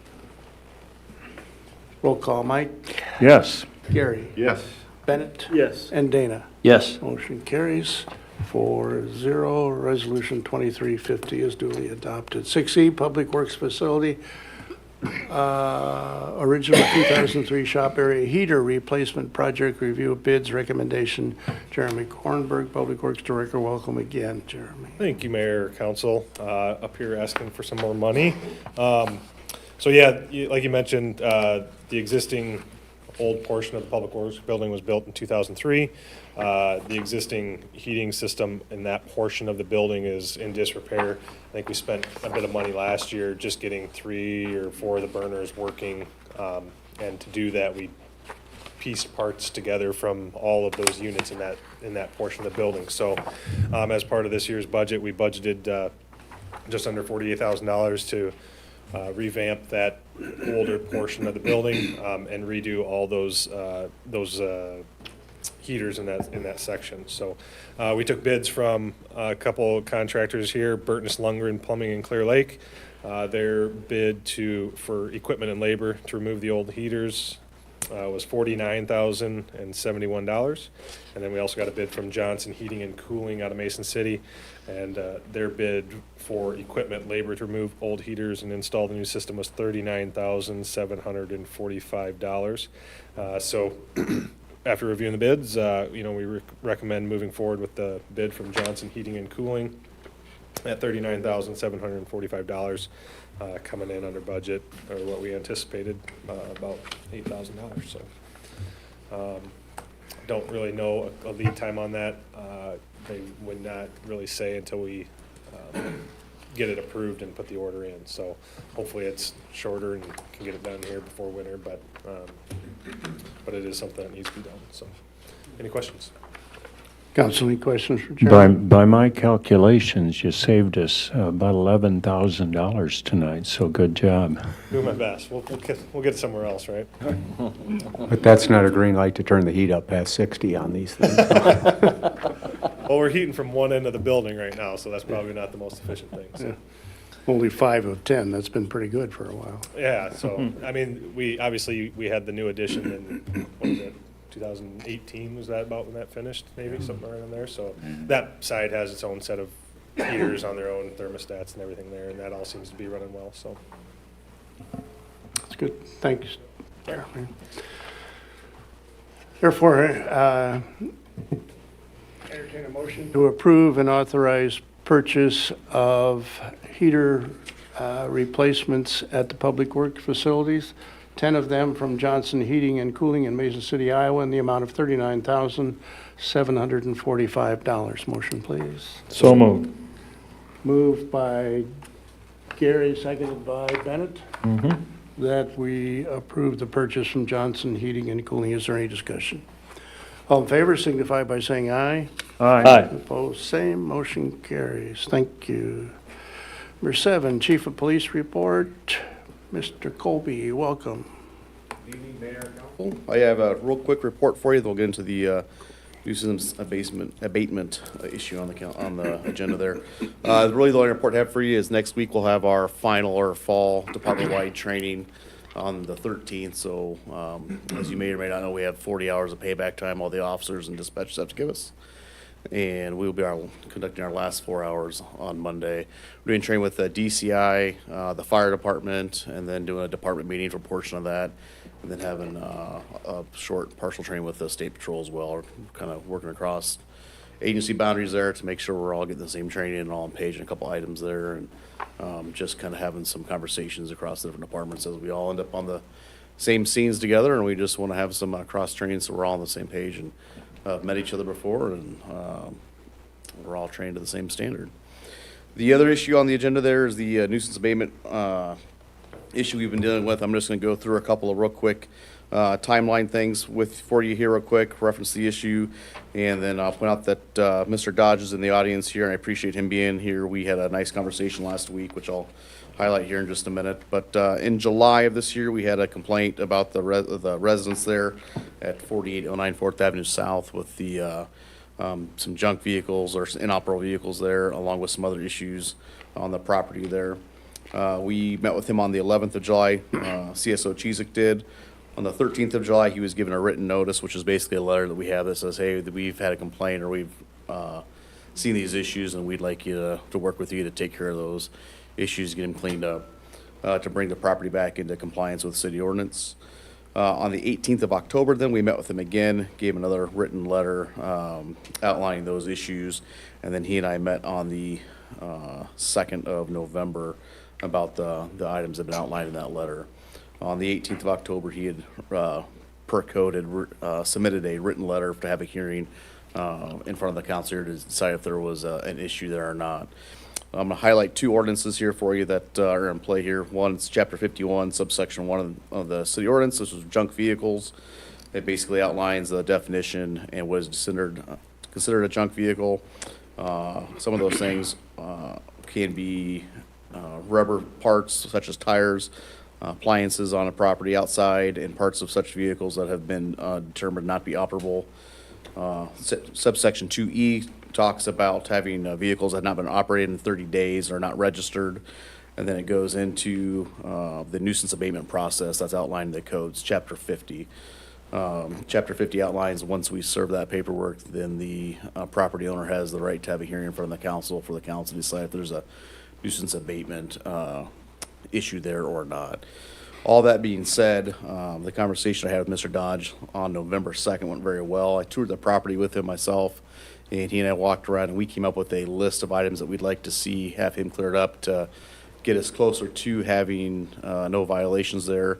Roll call, Mike. Yes. Gary. yes. Bennett. Yes. And Dana. Yes. Motion carries 4-0. Resolution 2350 is duly adopted. 6E, Public Works Facility, original 2003 shop area heater replacement project review of bids recommendation. Jeremy Kornberg, Public Works Director. Welcome again, Jeremy. Thank you, Mayor, Council. Up here asking for some more money. So yeah, like you mentioned, the existing old portion of the Public Works building was built in 2003. The existing heating system in that portion of the building is in disrepair. I think we spent a bit of money last year just getting 3 or 4 of the burners working. And to do that, we pieced parts together from all of those units in that portion of the building. So as part of this year's budget, we budgeted just under $48,000 to revamp that older portion of the building and redo all those heaters in that section. So we took bids from a couple contractors here, Burtness Lundgren Plumbing in Clear Lake. Their bid for equipment and labor to remove the old heaters was $49,071. And then we also got a bid from Johnson Heating and Cooling out of Mason City. And their bid for equipment, labor to remove old heaters and install the new system was $39,745. So after reviewing the bids, we recommend moving forward with the bid from Johnson Heating and Cooling at $39,745, coming in under budget, or what we anticipated, about $8,000. So don't really know a lead time on that. They would not really say until we get it approved and put the order in. So hopefully it's shorter and can get it done here before winter, but it is something that needs to be done. So any questions? Council, any questions for Chairman? By my calculations, you saved us about $11,000 tonight, so good job. Doing my best. We'll get it somewhere else, right? But that's not a green light to turn the heat up past 60 on these things. Well, we're heating from one end of the building right now, so that's probably not the most efficient thing. So. Only 5 of 10, that's been pretty good for a while. Yeah, so, I mean, we had the new addition in, what was it, 2018, was that about when that finished, maybe, something around there? So that side has its own set of heaters on their own thermostats and everything there, and that all seems to be running well, so. That's good. Thanks. Therefore, entertain a motion to approve and authorize purchase of heater replacements at the public works facilities, 10 of them from Johnson Heating and Cooling in Mason City, Iowa, in the amount of $39,745. Motion, please. So moved. Moved by Gary, seconded by Bennett, that we approve the purchase from Johnson Heating and Cooling. Is there any discussion? All in favor signify by saying aye. Aye. Opposed, same. Motion carries. Thank you. Number 7, Chief of Police report. Mr. Colby, welcome. Good evening, Mayor and Council. I have a real quick report for you. Then we'll get into the nuisance abatement issue on the agenda there. Really, the only report I have for you is next week we'll have our final or fall department-wide training on the 13th. So, as you may or may not know, we have 40 hours of payback time all the officers and dispatchers have to give us. And we'll be conducting our last 4 hours on Monday. We're doing training with the DCI, the fire department, and then doing a department meeting for a portion of that, and then having a short partial training with the state patrol as well. We're kind of working across agency boundaries there to make sure we're all getting the same training and all on page and a couple items there, and just kind of having some conversations across the different departments as we all end up on the same scenes together, and we just want to have some cross training so we're all on the same page and met each other before, and we're all trained to the same standard. The other issue on the agenda there is the nuisance abatement issue we've been dealing with. I'm just going to go through a couple of real quick timeline things for you here real quick, reference the issue, and then I'll point out that Mr. Dodge is in the audience here, and I appreciate him being here. We had a nice conversation last week, which I'll highlight here in just a minute. But in July of this year, we had a complaint about the residents there at 4809 4th Avenue South with the some junk vehicles or inoperable vehicles there, along with some other issues on the property there. We met with him on the 11th of July. CSO Cheezick did. On the 13th of July, he was given a written notice, which is basically a letter that we have that says, hey, we've had a complaint or we've seen these issues and we'd like you to work with you to take care of those issues, get them cleaned up, to bring the property back into compliance with city ordinance. On the 18th of October, then we met with him again, gave him another written letter outlining those issues, and then he and I met on the 2nd of November about the items that have been outlined in that letter. On the 18th of October, he had, per code, had submitted a written letter to have a hearing in front of the council to decide if there was an issue there or not. I'm going to highlight 2 ordinances here for you that are in play here. One is Chapter 51, subsection 1 of the city ordinance. This is junk vehicles. It basically outlines the definition and what is considered a junk vehicle. Some of those things can be rubber parts such as tires, appliances on a property outside, and parts of such vehicles that have been determined not to be operable. Subsection 2E talks about having vehicles that have not been operated in 30 days or not registered. And then it goes into the nuisance abatement process that's outlined in the codes, Chapter 50. Chapter 50 outlines once we serve that paperwork, then the property owner has the right to have a hearing in front of the council for the council to decide if there's a nuisance abatement issue there or not. All that being said, the conversation I had with Mr. Dodge on November 2nd went very well. I toured the property with him myself, and he and I walked around, and we came up with a list of items that we'd like to see, have him cleared up to get us closer to having no violations there.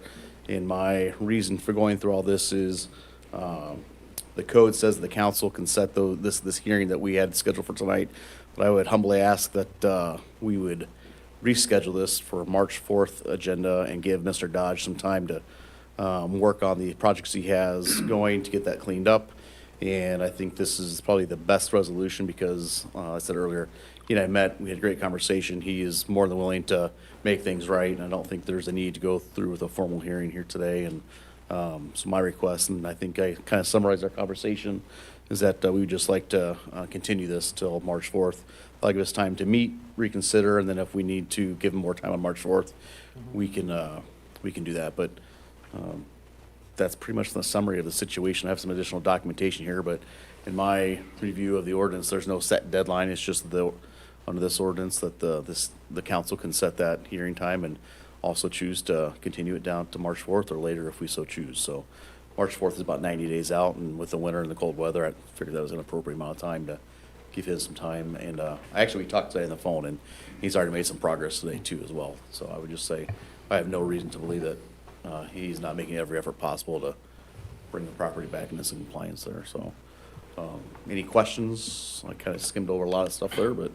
And my reason for going through all this is the code says the council can set this hearing that we had scheduled for tonight. But I would humbly ask that we would reschedule this for March 4th agenda and give Mr. Dodge some time to work on the projects he has going to get that cleaned up. And I think this is probably the best resolution because, I said earlier, he and I met, we had a great conversation. He is more than willing to make things right, and I don't think there's a need to go through with a formal hearing here today. And so my request, and I think I kind of summarized our conversation, is that we would just like to continue this till March 4th. That'll give us time to meet, reconsider, and then if we need to give him more time on March 4th, we can do that. But that's pretty much the summary of the situation. I have some additional documentation here, but in my review of the ordinance, there's no set deadline. It's just under this ordinance that the council can set that hearing time and also choose to continue it down to March 4th or later if we so choose. So March 4th is about 90 days out, and with the winter and the cold weather, I figured that was an appropriate amount of time to give him some time. And we talked today on the phone, and he's already made some progress today too as well. So I would just say I have no reason to believe that he's not making every effort possible to bring the property back into some compliance there. So any questions? I kind of skimmed over a lot of stuff there, but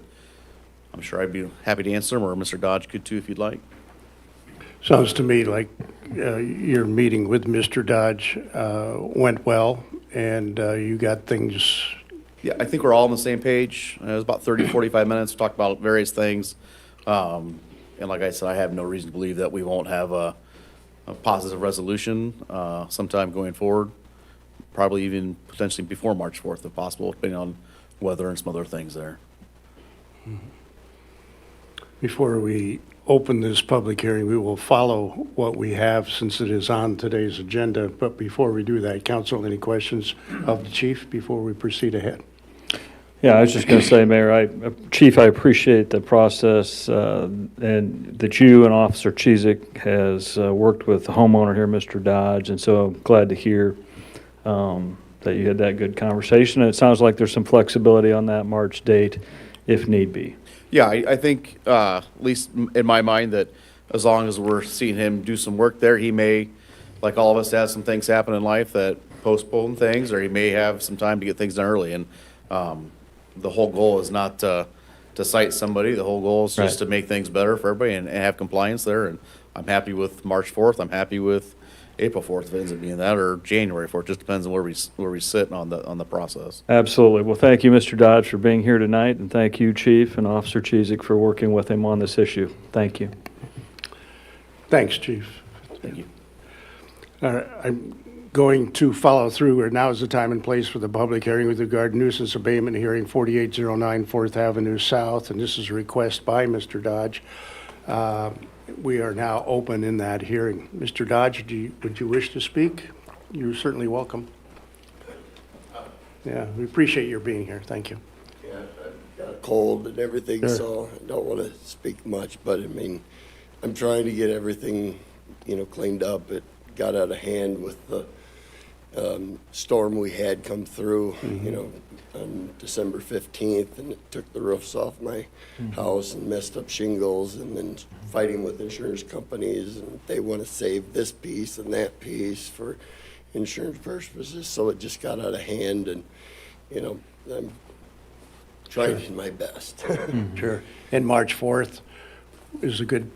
I'm sure I'd be happy to answer them, or Mr. Dodge could too if you'd like. Sounds to me like your meeting with Mr. Dodge went well, and you got things. Yeah, I think we're all on the same page. It was about 30, 45 minutes, talked about various things. And like I said, I have no reason to believe that we won't have a positive resolution sometime going forward, probably even potentially before March 4th if possible, depending on weather and some other things there. Before we open this public hearing, we will follow what we have since it is on today's agenda. But before we do that, council, any questions of the chief before we proceed ahead? Yeah, I was just going to say, Mayor, Chief, I appreciate the process and that you and Officer Chizik has worked with the homeowner here, Mr. Dodge, and so I'm glad to hear that you had that good conversation. And it sounds like there's some flexibility on that March date if need be. Yeah, I think, at least in my mind, that as long as we're seeing him do some work there, he may, like all of us, have some things happen in life that postpone things, or he may have some time to get things done early. And the whole goal is not to cite somebody. The whole goal is just to make things better for everybody and have compliance there. And I'm happy with March 4th. I'm happy with April 4th, if it ends up being that, or January 4th. Just depends on where we sit on the process. Absolutely. Well, thank you, Mr. Dodge, for being here tonight, and thank you, Chief, and Officer Chizik for working with him on this issue. Thank you. Thanks, chief. Thank you. All right, I'm going to follow through, or now is the time and place for the public hearing with regard to nuisance abatement hearing 4809 4th Avenue South, and this is a request by Mr. Dodge. We are now open in that hearing. Mr. Dodge, would you wish to speak? You're certainly welcome. Yeah, we appreciate your being here. Thank you. Yeah, I've got a cold and everything, Sure. so I don't want to speak much, but I mean, I'm trying to get everything, cleaned up. It got out of hand with the storm we had come through, on December 15th, and it took the roofs off my house and messed up shingles, and then fighting with insurance companies, and they want to save this piece and that piece for insurance purposes, so it just got out of hand, and, I'm trying my best. Sure. And March 4th is a good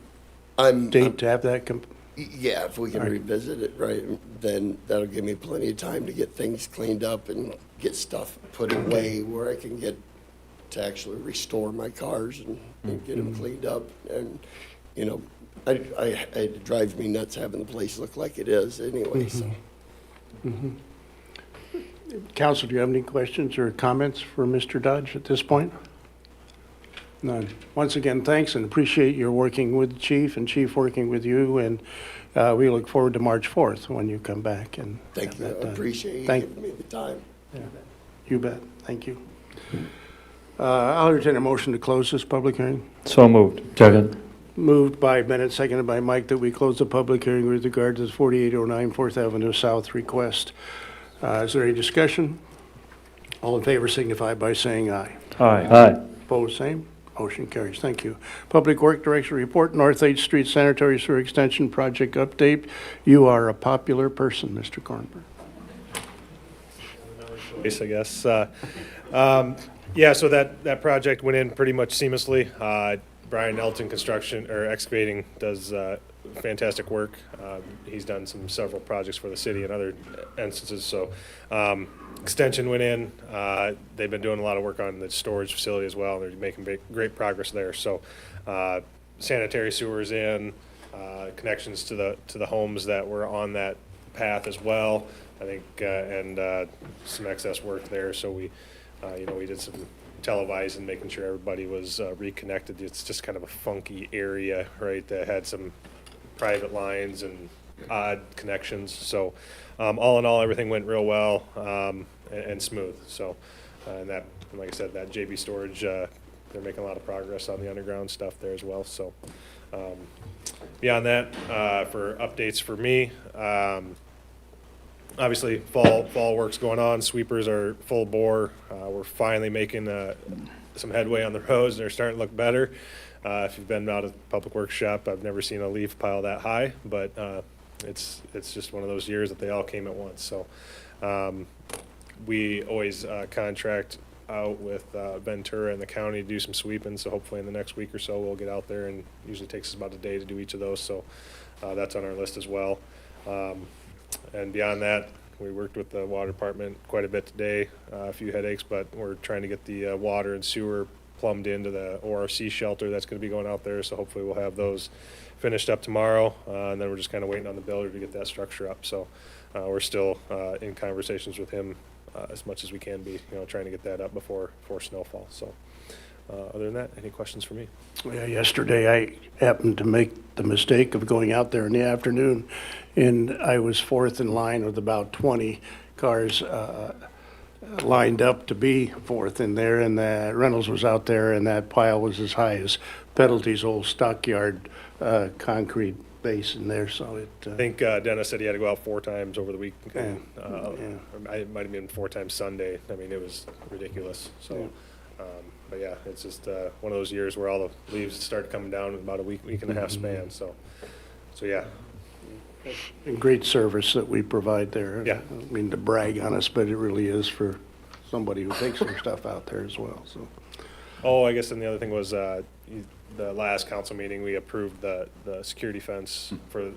I'm date to have that. Yeah, if we can revisit it, right, then that'll give me plenty of time to get things cleaned up and get stuff put away where I can get to actually restore my cars and get them cleaned up. And, it drives me nuts having the place look like it is anyway, so. Council, do you have any questions or comments for Mr. Dodge at this point? None. Once again, thanks and appreciate your working with the chief and chief working with you. And we look forward to March 4th when you come back and Thank have you. I that done. appreciate you Thank- giving me the time. You bet. Thank you. I'll entertain a motion to close this public hearing. So moved. Second. Moved by Bennett, seconded by Mike, that we close the public hearing with regard to the 4809 4th Avenue South request. Is there any discussion? All in favor signify by saying aye. Aye. Opposed, same. Motion carries. Thank you. Public Work Director report, North 8th Street Sanitary Sewer Extension Project update. You are a popular person, Mr. Kornberg. Case, I guess. Yeah, so that project went in pretty much seamlessly. Brian Elton Construction, or Excavating, does fantastic work. He's done several projects for the city and other instances, so extension went in. They've been doing a lot of work on the storage facility as well. They're making great progress there. So sanitary sewers in, connections to the homes that were on that path as well, I think, and some excess work there. So we did some televising, making sure everybody was reconnected. It's just kind of a funky area, right, that had some private lines and odd connections. So all in all, everything went real well and smooth. So and like I said, that JB storage, they're making a lot of progress on the underground stuff there as well. So beyond that, for updates for me, obviously fall work's going on. Sweepers are full bore. We're finally making some headway on the roads. They're starting to look better. If you've been out at the Public Works shop, I've never seen a leaf pile that high, but it's just one of those years that they all came at once. So we always contract out with Ventura and the county to do some sweeping. So hopefully in the next week or so we'll get out there, and usually takes us about a day to do each of those. So that's on our list as well. And beyond that, we worked with the water department quite a bit today, a few headaches, but we're trying to get the water and sewer plumbed into the ORC shelter that's going to be going out there. So hopefully we'll have those finished up tomorrow, and then we're just kind of waiting on the builder to get that structure up. So we're still in conversations with him as much as we can be, trying to get that up before snowfall. So other than that, any questions for me? Yeah, yesterday I happened to make the mistake of going out there in the afternoon, and I was fourth in line with about 20 cars lined up to be fourth in there, and Reynolds was out there, and that pile was as high as Peddlety's old stockyard concrete base in there. So I think Dennis said he had to go out 4 times over the week. Yeah. It might have been 4 times Sunday. I mean, it was ridiculous. So, but yeah, it's just one of those years where all the leaves start coming down in about a week and a half span. So yeah. And great service that we provide there. Yeah. I mean, to brag on us, but it really is for somebody who takes their stuff out there as well. So. Oh, I guess then the other thing was the last council meeting, we approved the security fence for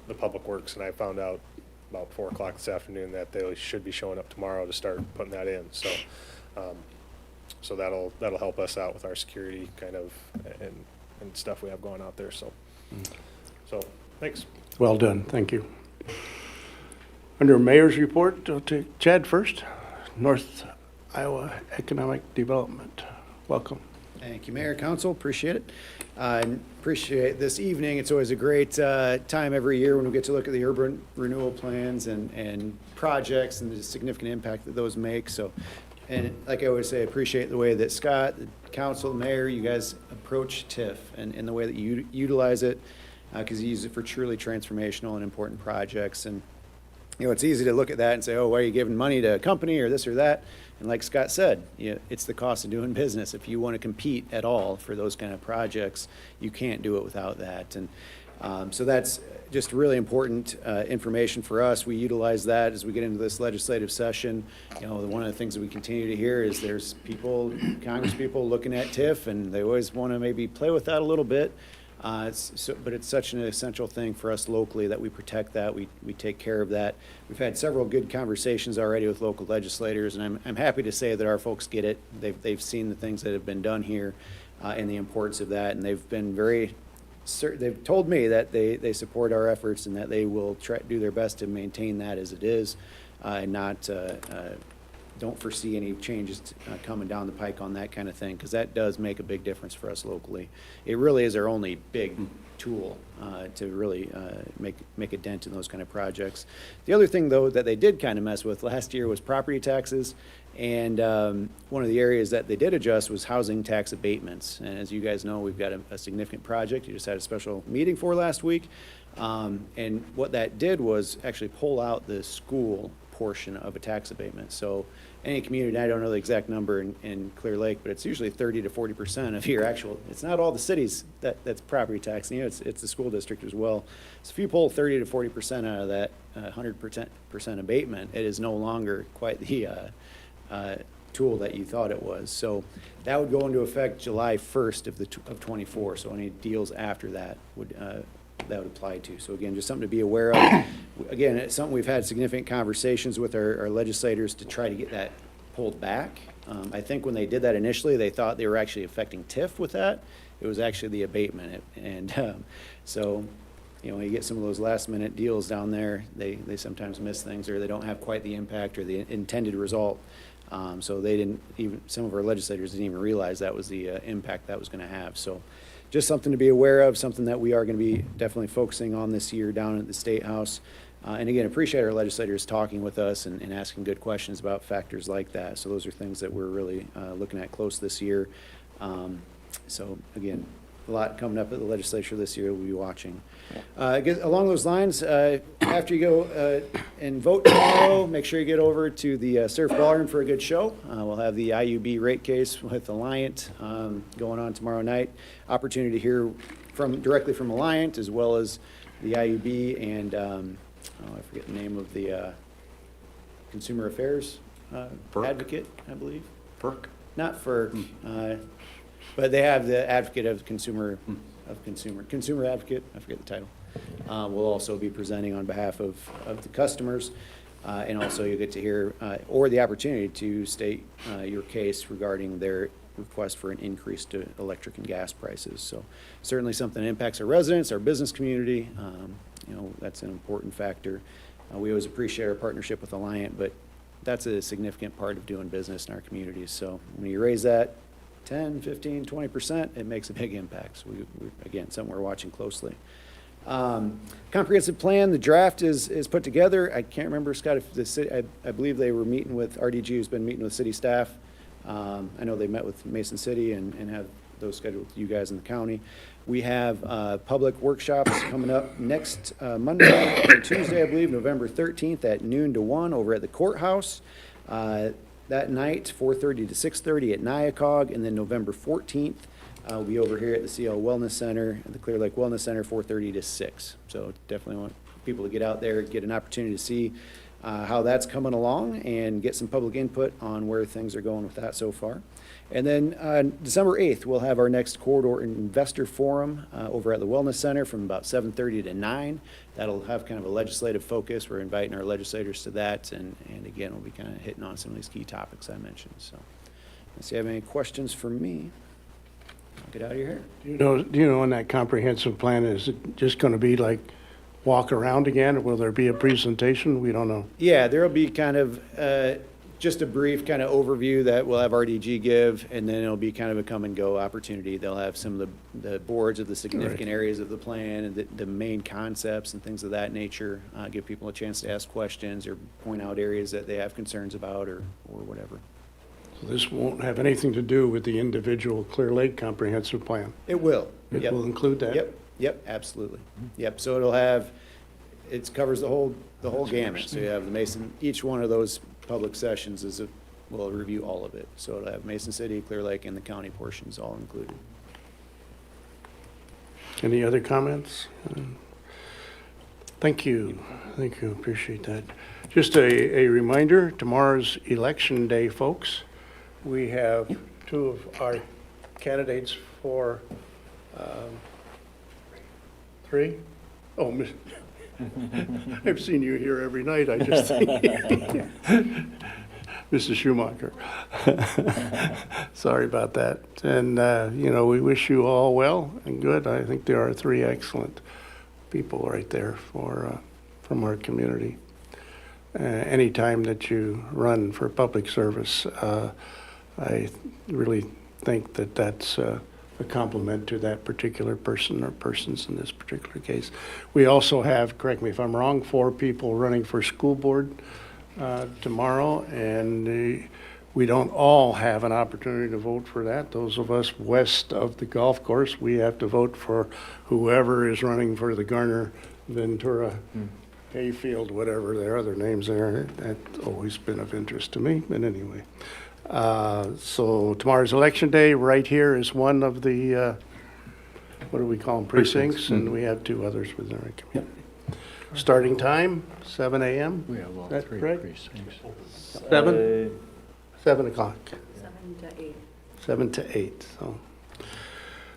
the Public Works, and I found out about 4 o'clock this afternoon that they should be showing up tomorrow to start putting that in. So so that'll help us out with our security kind of and stuff we have going out there. So thanks. Well done, thank you. Under Mayor's report, I'll take Chad first. North Iowa Economic Development. Welcome. Thank you, Mayor, Council, appreciate it. I appreciate this evening. It's always a great time every year when we get to look at the urban renewal plans and projects and the significant impact that those make. So, and like I always say, I appreciate the way that Scott, the council, the mayor, you guys approach TIF and the way that you utilize it, because you use it for truly transformational and important projects. And it's easy to look at that and say, oh, why are you giving money to a company or this or that? And like Scott said, it's the cost of doing business. If you want to compete at all for those kind of projects, you can't do it without that. And so that's just really important information for us. We utilize that as we get into this legislative session. One of the things that we continue to hear is there's people, Congress people, looking at TIF, and they always want to maybe play with that a little bit. But it's such an essential thing for us locally that we protect that, we take care of that. We've had several good conversations already with local legislators, and I'm happy to say that our folks get it. They've seen the things that have been done here and the importance of that, and they've been they've told me that they support our efforts and that they will do their best to maintain that as it is. and not, don't foresee any changes coming down the pike on that kind of thing, because that does make a big difference for us locally. It really is our only big tool to really make a dent in those kind of projects. The other thing, though, that they did kind of mess with last year was property taxes. And one of the areas that they did adjust was housing tax abatements. And as you guys know, we've got a significant project you just had a special meeting for last week. And what that did was actually pull out the school portion of a tax abatement. So any community, I don't know the exact number in Clear Lake, but it's usually 30 to 40% of your actual, it's not all the cities that's property tax, you know, it's the school district as well. So if you pull 30 to 40% out of that 100% abatement, it is no longer quite the tool that you thought it was. So that would go into effect July 1st of 24. So any deals after that would apply to. So again, just something to be aware of. Again, it's something we've had significant conversations with our legislators to try to get that pulled back. I think when they did that initially, they thought they were actually affecting TIF with that. It was actually the abatement. And so, you know, when you get some of those last minute deals down there, they sometimes miss things, or they don't have quite the impact or the intended result. So they didn't even, some of our legislators didn't even realize that was the impact that was going to have. So just something to be aware of, something that we are going to be definitely focusing on this year down at the State House. And again, appreciate our legislators talking with us and asking good questions about factors like that. So those are things that we're really looking at close this year. So again, a lot coming up at the legislature this year we'll be watching. Along those lines, after you go and vote tomorrow, make sure you get over to the Surf Ballroom for a good show. We'll have the IUB rate case with Alliant going on tomorrow night. Opportunity to hear directly from Alliant, as well as the IUB and I forget the name of the Consumer Affairs advocate, I believe. FERC? Not FERC, but they have the advocate of consumer advocate, I forget the title. Will also be presenting on behalf of the customers. And also you get to hear, or the opportunity to state your case regarding their request for an increase to electric and gas prices. So certainly something that impacts our residents, our business community. You know, that's an important factor. We always appreciate our partnership with Alliant, but that's a significant part of doing business in our communities. So when you raise that 10, 15, 20%, it makes a big impact. So we again, something we're watching closely. Comprehensive plan, the draft is put together. I can't remember, Scott, if the city, I believe they were meeting with, RDG has been meeting with city staff. I know they met with Mason City and have those scheduled with you guys in the county. We have public workshops coming up next Monday and Tuesday, I believe, November 13th at noon to 1 over at the courthouse. That night, 4:30 to 6:30 at Nyakog, and then November 14th, we'll be over here at the CL Wellness Center, at the Clear Lake Wellness Center, 4:30 to 6. So definitely want people to get out there, get an opportunity to see how that's coming along and get some public input on where things are going with that so far. And then December 8th, we'll have our next Corridor Investor Forum over at the Wellness Center from about 7:30 to 9. That'll have kind of a legislative focus. We're inviting our legislators to that. And again, we'll be kind of hitting on some of these key topics I mentioned. So unless you have any questions for me, I'll get out of your hair. Do you know on that comprehensive plan, is it just going to be like walk around again? Or will there be a presentation? We don't know. Yeah, there'll be kind of just a brief kind of overview that we'll have RDG give, and then it'll be kind of a come and go opportunity. They'll have some of the boards of the significant areas of the plan and the main concepts and things of that nature. Give people a chance to ask questions or point out areas that they have concerns about or whatever. So this won't have anything to do with the individual Clear Lake comprehensive plan? It will. It will include that? Yep, absolutely. Yep, so it'll have, it covers the whole gamut. So you have the Mason, each one of those public sessions will review all of it. So it'll have Mason City, Clear Lake, and the county portions all included. Any other comments? Thank you. Thank you. Appreciate that. Just a reminder, tomorrow's election day, folks. We have two of our candidates for three? Oh, I've seen you here every night. I just think. Mrs. Schumacher. Sorry about that. And, you know, we wish you all well and good. I think there are three excellent people right there from our community. anytime that you run for public service. I really think that that's a compliment to that particular person or persons in this particular case. We also have, correct me if I'm wrong, 4 people running for school board tomorrow, and we don't all have an opportunity to vote for that. Those of us west of the golf course, we have to vote for whoever is running for the Garner, Ventura, Hayfield, whatever their other names are. That's always been of interest to me, but anyway. So tomorrow's election day. Right here is one of the, what do we call them, precincts, and we have 2 others within our community. Starting time, 7 a.m. We have all Is that 3 correct? precincts. 7 o'clock. 7 to 8. 7 to 8, so.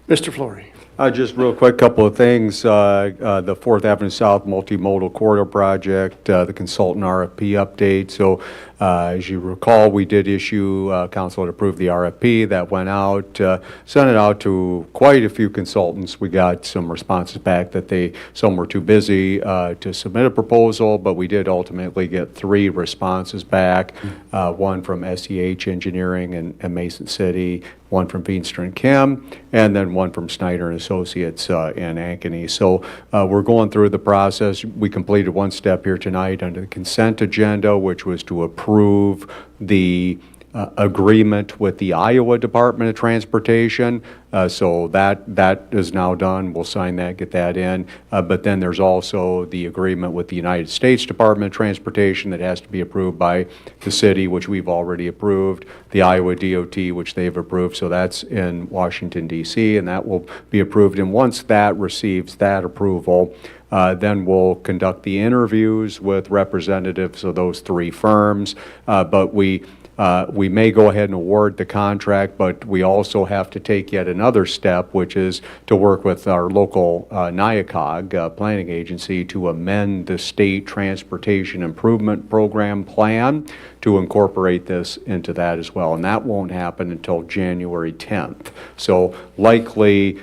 Mr. Flory. Just real quick, couple of things. The 4th Avenue South Multimodal Corridor Project, the consultant RFP update. So as you recall, we did issue, council had approved the RFP that went out, sent it out to quite a few consultants. We got some responses back that some were too busy to submit a proposal, but we did ultimately get 3 responses back, one from SEH Engineering and Mason City, one from Feenstra and Kim, and then one from Snyder and Associates in Ankeny. So we're going through the process. We completed one step here tonight under the consent agenda, which was to approve the agreement with the Iowa Department of Transportation. So that is now done. We'll sign that, get that in. But then there's also the agreement with the United States Department of Transportation that has to be approved by the city, which we've already approved, the Iowa DOT, which they've approved. So that's in Washington, D.C., and that will be approved. And once that receives that approval, then we'll conduct the interviews with representatives of those 3 firms. But we may go ahead and award the contract, but we also have to take yet another step, which is to work with our local NIACOG planning agency to amend the State Transportation Improvement Program plan to incorporate this into that as well. And that won't happen until January 10th. So likely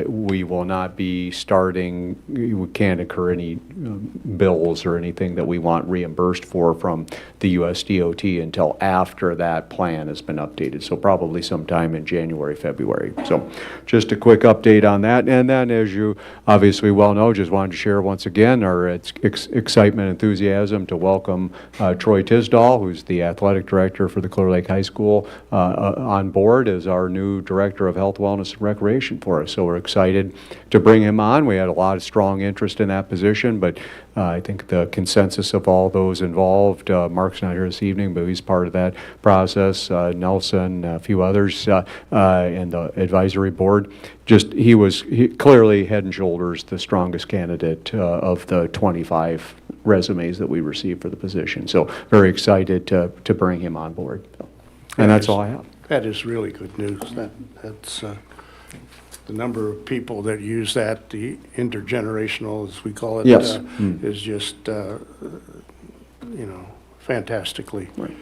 we will not be starting, we can't incur any bills or anything that we want reimbursed for from the US DOT until after that plan has been updated. So probably sometime in January, February. So just a quick update on that. And then as you obviously well know, just wanted to share once again our excitement, enthusiasm to welcome Troy Tisdall, who's the athletic director for the Clear Lake High School, on board as our new director of health, wellness, and recreation for us. So we're excited to bring him on. We had a lot of strong interest in that position, but I think the consensus of all those involved, Mark's not here this evening, but he's part of that process, Nelson, a few others, and the advisory board. He clearly head and shoulders the strongest candidate of the 25 resumes that we received for the position. So very excited to bring him on board. And that's all I have. That is really good news. That's the number of people that use that, the intergenerational, as we call it, Yes. is just, fantastically. Right.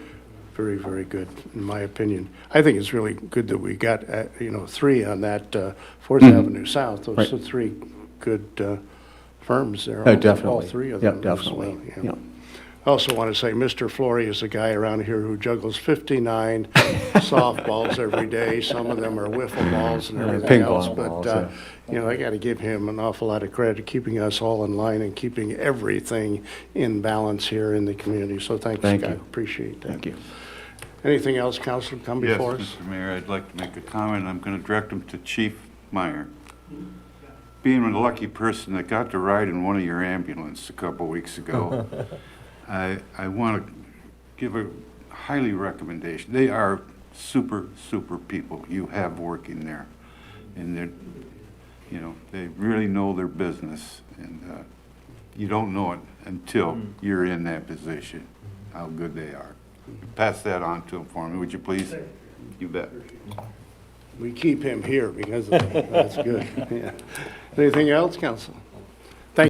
Very, very good, in my opinion. I think it's really good that we got, 3 on that 4th Avenue South. Those Right. are 3 good firms there. Definitely. All 3 of them. Yep, as definitely. well, yeah. Yep. I also want to say Mr. Flory is a guy around here who juggles 59 softballs every day. Some of them are wiffle balls and everything ping else. pong balls, But, I got to give him an awful lot of credit, keeping us all in line and keeping everything in balance here in the community. So thanks, Thank Scott. you. Appreciate that. Thank you. Anything else, Council, come before us? Yes, Mr. Mayor, I'd like to make a comment. I'm going to direct them to Chief Meyer. Being a lucky person that got to ride in one of your ambulances a couple weeks ago, I want to give a highly recommendation. They are super, super people you have working there. And they're, they really know their business. And you don't know it until you're in that position, how good they are. Pass that on to him for me, would you please? You bet. We keep him here because of that. That's good. Yeah. Anything else, Council?